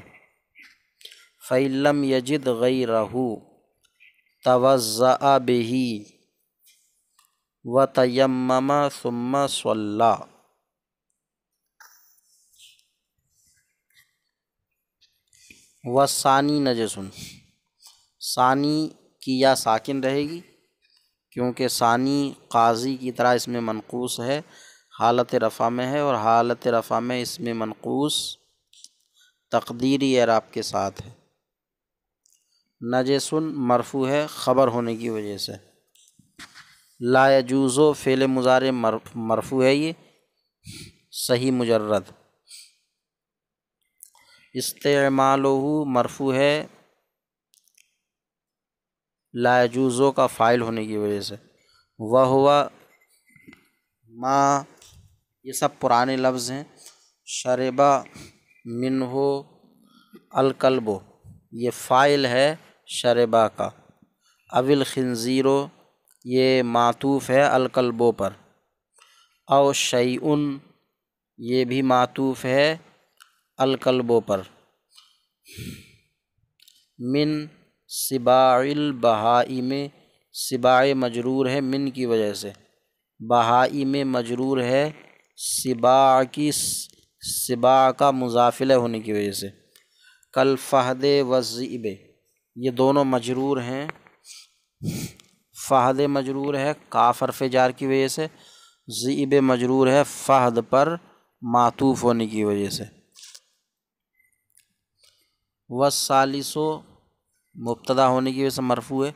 B: فإن لم یجد غیرہ توضأ بہ وتیمم ثم صلی۔ والثانی نجس، ثانی کی یا ساکن رہے گی کیونکہ ثانی قاضی کی طرح اس میں منقوص ہے، حالت رفع میں ہے، اور حالت رفع میں اس میں منقوص تقدیری اعراب کے ساتھ ہے۔ نجس مرفوع ہے خبر ہونے کی وجہ سے۔ لا یجوز فعل مضارع مرفوع ہے، یہ صحیح مجرد۔ استعمالہ مرفوع ہے لا یجوز کا فاعل ہونے کی وجہ سے۔ وہو ما، یہ سب پرانے لفظ ہیں۔ شربا منہ الکلب، یہ فاعل ہے شربا کا۔ او الخنزیر، یہ معطوف ہے الکلبوں پر۔ او شیء، یہ بھی معطوف ہے الکلبوں پر۔ من سباع البہائم، سباع مجرور ہے من کی وجہ سے، بہائم مجرور ہے سباع کی، سباع کا مضاف الیہ ہونے کی وجہ سے۔ کالفہد والذئب، یہ دونوں مجرور ہیں، فہد مجرور ہے کاف حرف جار کی وجہ سے، ذئب مجرور ہے فہد پر معطوف ہونے کی وجہ سے۔ والثالث مبتدا ہونے کی وجہ سے مرفوع ہے۔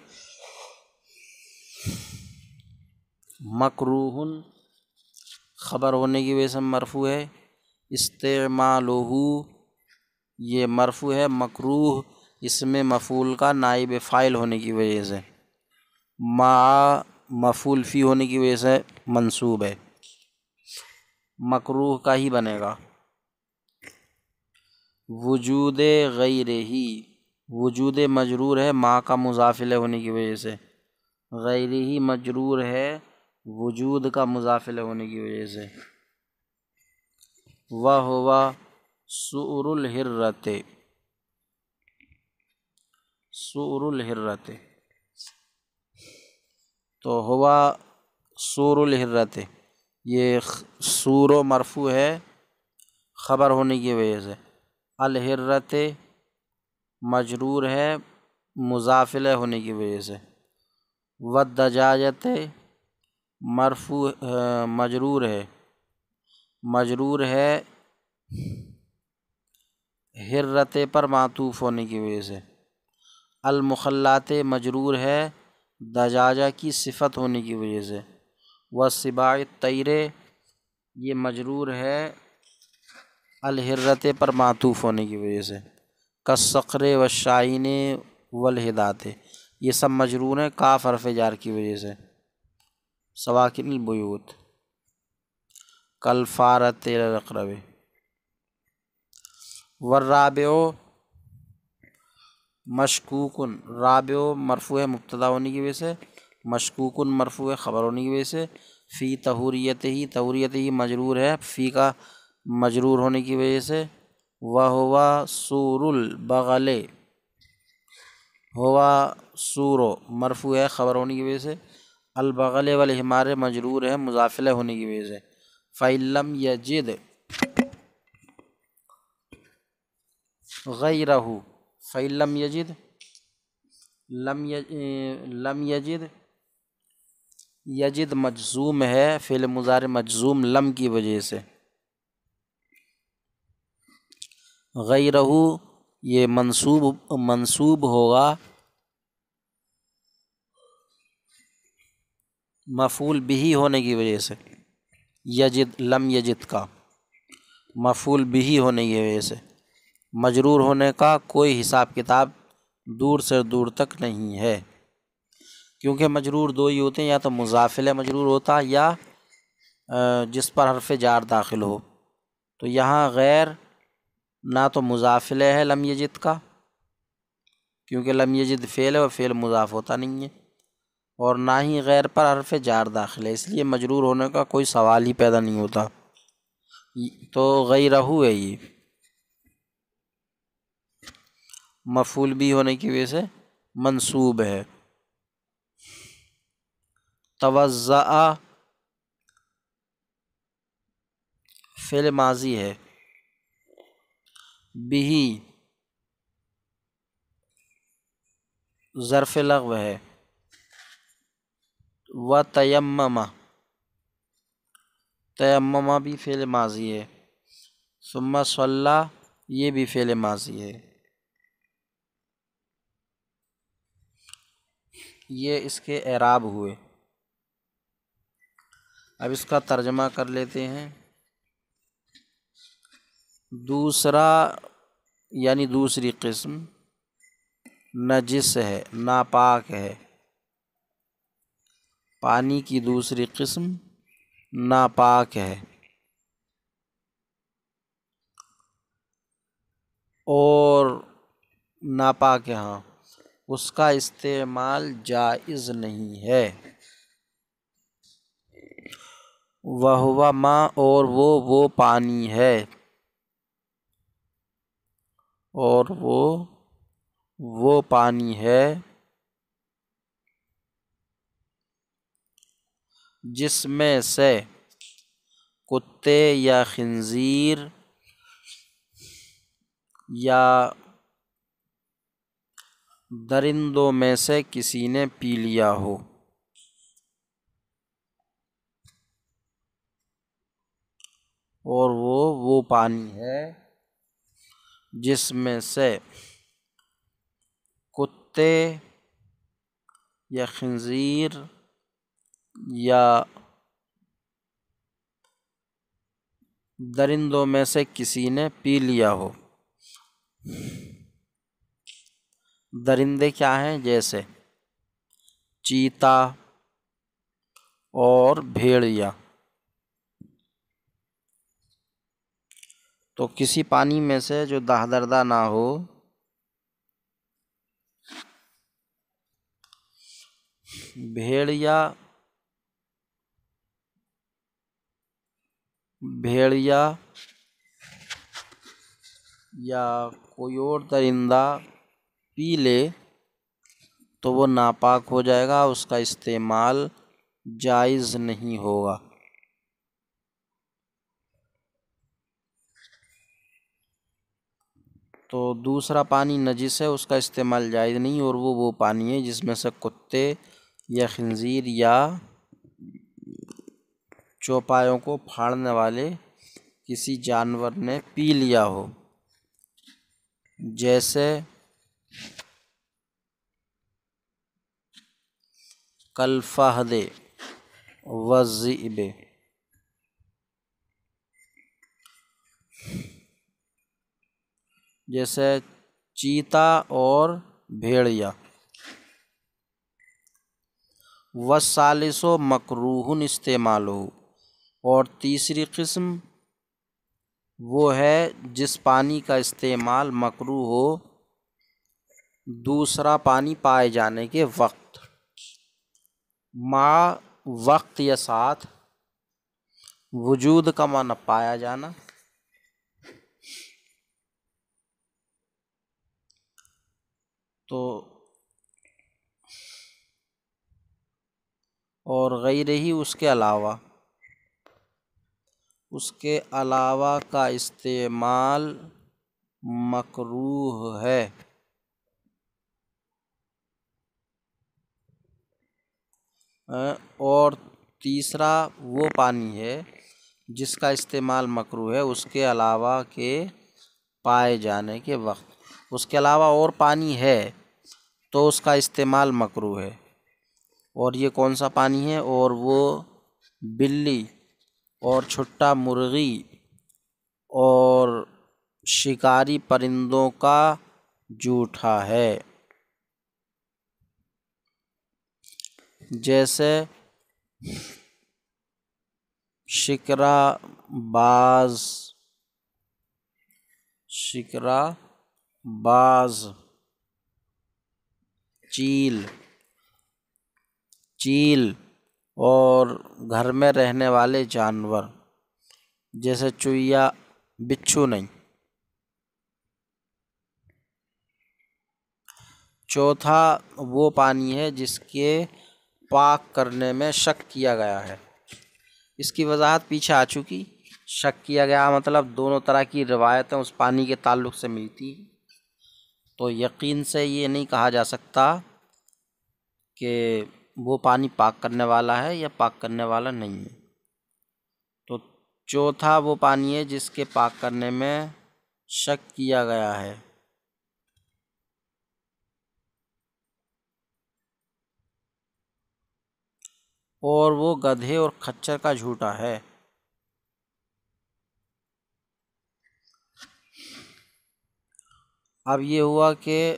B: مکروہ خبر ہونے کی وجہ سے مرفوع ہے۔ استعمالہ، یہ مرفوع ہے مکروہ اسم مفعول کا نائب فاعل ہونے کی وجہ سے، مع مفعول فی ہونے کی وجہ سے منصوب ہے، مکروہ کا ہی بنے گا۔ وجود غیرہ، وجود مجرور ہے مع کا مضاف الیہ ہونے کی وجہ سے، غیرہ مجرور ہے وجود کا مضاف الیہ ہونے کی وجہ سے۔ وہو سؤر الحرۃ، سؤر الحرۃ، تو ہوا سؤر الحرۃ، یہ سور و مرفوع ہے خبر ہونے کی وجہ سے۔ الحرۃ مجرور ہے مضاف الیہ ہونے کی وجہ سے۔ والدجاجۃ مرفوع مجرور ہے حرۃ پر معطوف ہونے کی وجہ سے۔ المخلات مجرور ہے دجاجہ کی صفت ہونے کی وجہ سے، والسباع الطیر یہ مجرور ہے الحرۃ پر معطوف ہونے کی وجہ سے، کالصقر والشاہین والہدات یہ سب مجرور ہیں کاف حرف جار کی وجہ سے، سواکن البیوت کالفارۃ الاقرب۔ والرابع مشکوکن، رابع مرفوع ہے مبتدا ہونے کی وجہ سے، مشکوکن مرفوع ہے خبر ہونے کی وجہ سے، فی طہوریت ہی مجرور ہے فی کا مجرور ہونے کی وجہ سے، وہوا سور البغل، ہوا سور مرفوع ہے خبر ہونے کی وجہ سے، البغل والحمار مجرور ہے مضاف الیہ ہونے کی وجہ سے، فَإِن لَّمْ يَجِدْ غیرہ، فَإِن لَّمْ يَجِدْ لم یجد، یجد مجزوم ہے فعل مضارع مجزوم لم کی وجہ سے، غیرہ یہ منصوب ہوگا مفعول بہ ہونے کی وجہ سے، یجد لم یجد کا مفعول بہ ہونے کی وجہ سے، مجرور ہونے کا کوئی حساب کتاب دور سے دور تک نہیں ہے، کیونکہ مجرور دو ہی ہوتے ہیں، یا تو مضاف الیہ مجرور ہوتا یا جس پر حرف جار داخل ہو، تو یہاں غیر نہ تو مضاف الیہ ہے لم یجد کا، کیونکہ لم یجد فعل ہے اور فعل مضاف ہوتا نہیں ہے، اور نہ ہی غیر پر حرف جار داخل ہے، اس لیے مجرور ہونے کا کوئی سوال ہی پیدا نہیں ہوتا، تو غیرہ ہے یہ مفعول بھی ہونے کی وجہ سے منصوب ہے۔ توضع فعل ماضی ہے، بہ ظرف لغو ہے، و تیمم، تیمم بھی فعل ماضی ہے، ثم صلی یہ بھی فعل ماضی ہے، یہ اس کے اعراب ہوئے۔ اب اس کا ترجمہ کر لیتے ہیں۔ دوسرا یعنی دوسری قسم نجس ہے، ناپاک ہے، پانی کی دوسری قسم ناپاک ہے، اور ناپاک ہاں اس کا استعمال جائز نہیں ہے، وہو ماء اور وہ پانی ہے، اور وہ پانی ہے جس میں سے کتے یا خنزیر یا درندوں میں سے کسی نے پی لیا ہو، اور وہ پانی ہے جس میں سے کتے یا خنزیر یا درندوں میں سے کسی نے پی لیا ہو۔ درندے کیا ہیں؟ جیسے چیتا اور بھیڑیا، تو کسی پانی میں سے جو دہدردہ نہ ہو، بھیڑیا یا کوئی اور درندہ پی لے تو وہ ناپاک ہو جائے گا، اس کا استعمال جائز نہیں ہوگا۔ تو دوسرا پانی نجس ہے، اس کا استعمال جائز نہیں، اور وہ پانی ہے جس میں سے کتے یا خنزیر یا چوپایوں کو پھاڑنے والے کسی جانور نے پی لیا ہو، جیسے کالفہد والذئب، جیسے چیتا اور بھیڑیا۔ والثالث مکروہ استعمالہ، اور تیسری قسم وہ ہے جس پانی کا استعمال مکروہ ہو دوسرا پانی پائے جانے کے وقت، مع وقت یا ساتھ، وجود کا معنی پایا جانا، تو اور غیر ہی اس کے علاوہ کا استعمال مکروہ ہے۔ اور تیسرا وہ پانی ہے جس کا استعمال مکروہ ہے اس کے علاوہ کے پائے جانے کے وقت، اس کے علاوہ اور پانی ہے تو اس کا استعمال مکروہ ہے۔ اور یہ کون سا پانی ہے؟ اور وہ بلی اور چھٹا مرغی اور شکاری پرندوں کا جوٹھا ہے، جیسے شکرا باز، چیل اور گھر میں رہنے والے جانور جیسے چوہیا، بچھو نہیں۔ چوتھا وہ پانی ہے جس کے پاک کرنے میں شک کیا گیا ہے، اس کی وضاحت پیچھے آ چکی۔ شک کیا گیا مطلب دونوں طرح کی روایتیں اس پانی کے تعلق سے ملتی، تو یقین سے یہ نہیں کہا جا سکتا کہ وہ پانی پاک کرنے والا ہے یا پاک کرنے والا نہیں ہے۔ تو چوتھا وہ پانی ہے جس کے پاک کرنے میں شک کیا گیا ہے۔ اور وہ گدھے اور خچر کا جھوٹا ہے۔ اب یہ ہوا کہ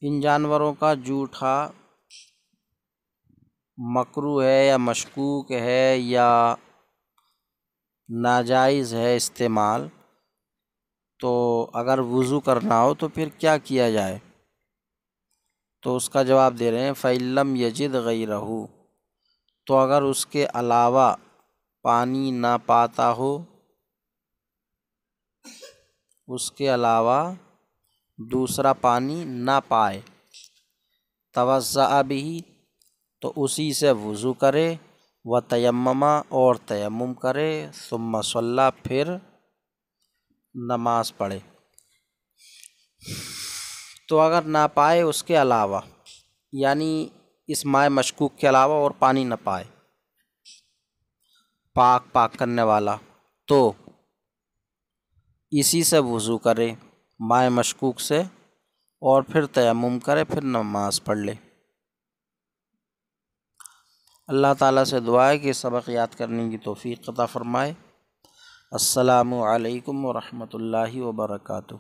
B: ان جانوروں کا جوٹھا مکروہ ہے یا مشکوک ہے یا ناجائز ہے استعمال، تو اگر وضو کرنا ہو تو پھر کیا کیا جائے؟ تو اس کا جواب دے رہے ہیں فَإِن لَّمْ يَجِدْ غَيْرَهُ، تو اگر اس کے علاوہ پانی نہ پاتا ہو، اس کے علاوہ دوسرا پانی نہ پائے، توضأ بہ، تو اسی سے وضو کرے، وتیمم، اور تیمم کرے، ثم صلی، پھر نماز پڑھے۔ تو اگر نہ پائے اس کے علاوہ، یعنی اس مائع مشکوک کے علاوہ اور پانی نہ پائے پاک کرنے والا، تو اسی سے وضو کرے مائع مشکوک سے، اور پھر تیمم کرے، پھر نماز پڑھ لے۔ اللہ تعالیٰ سے دعا ہے کہ سبق یاد کرنے کی توفیق عطا فرمائے۔ السلام علیکم ورحمۃ اللہ وبرکاتہ۔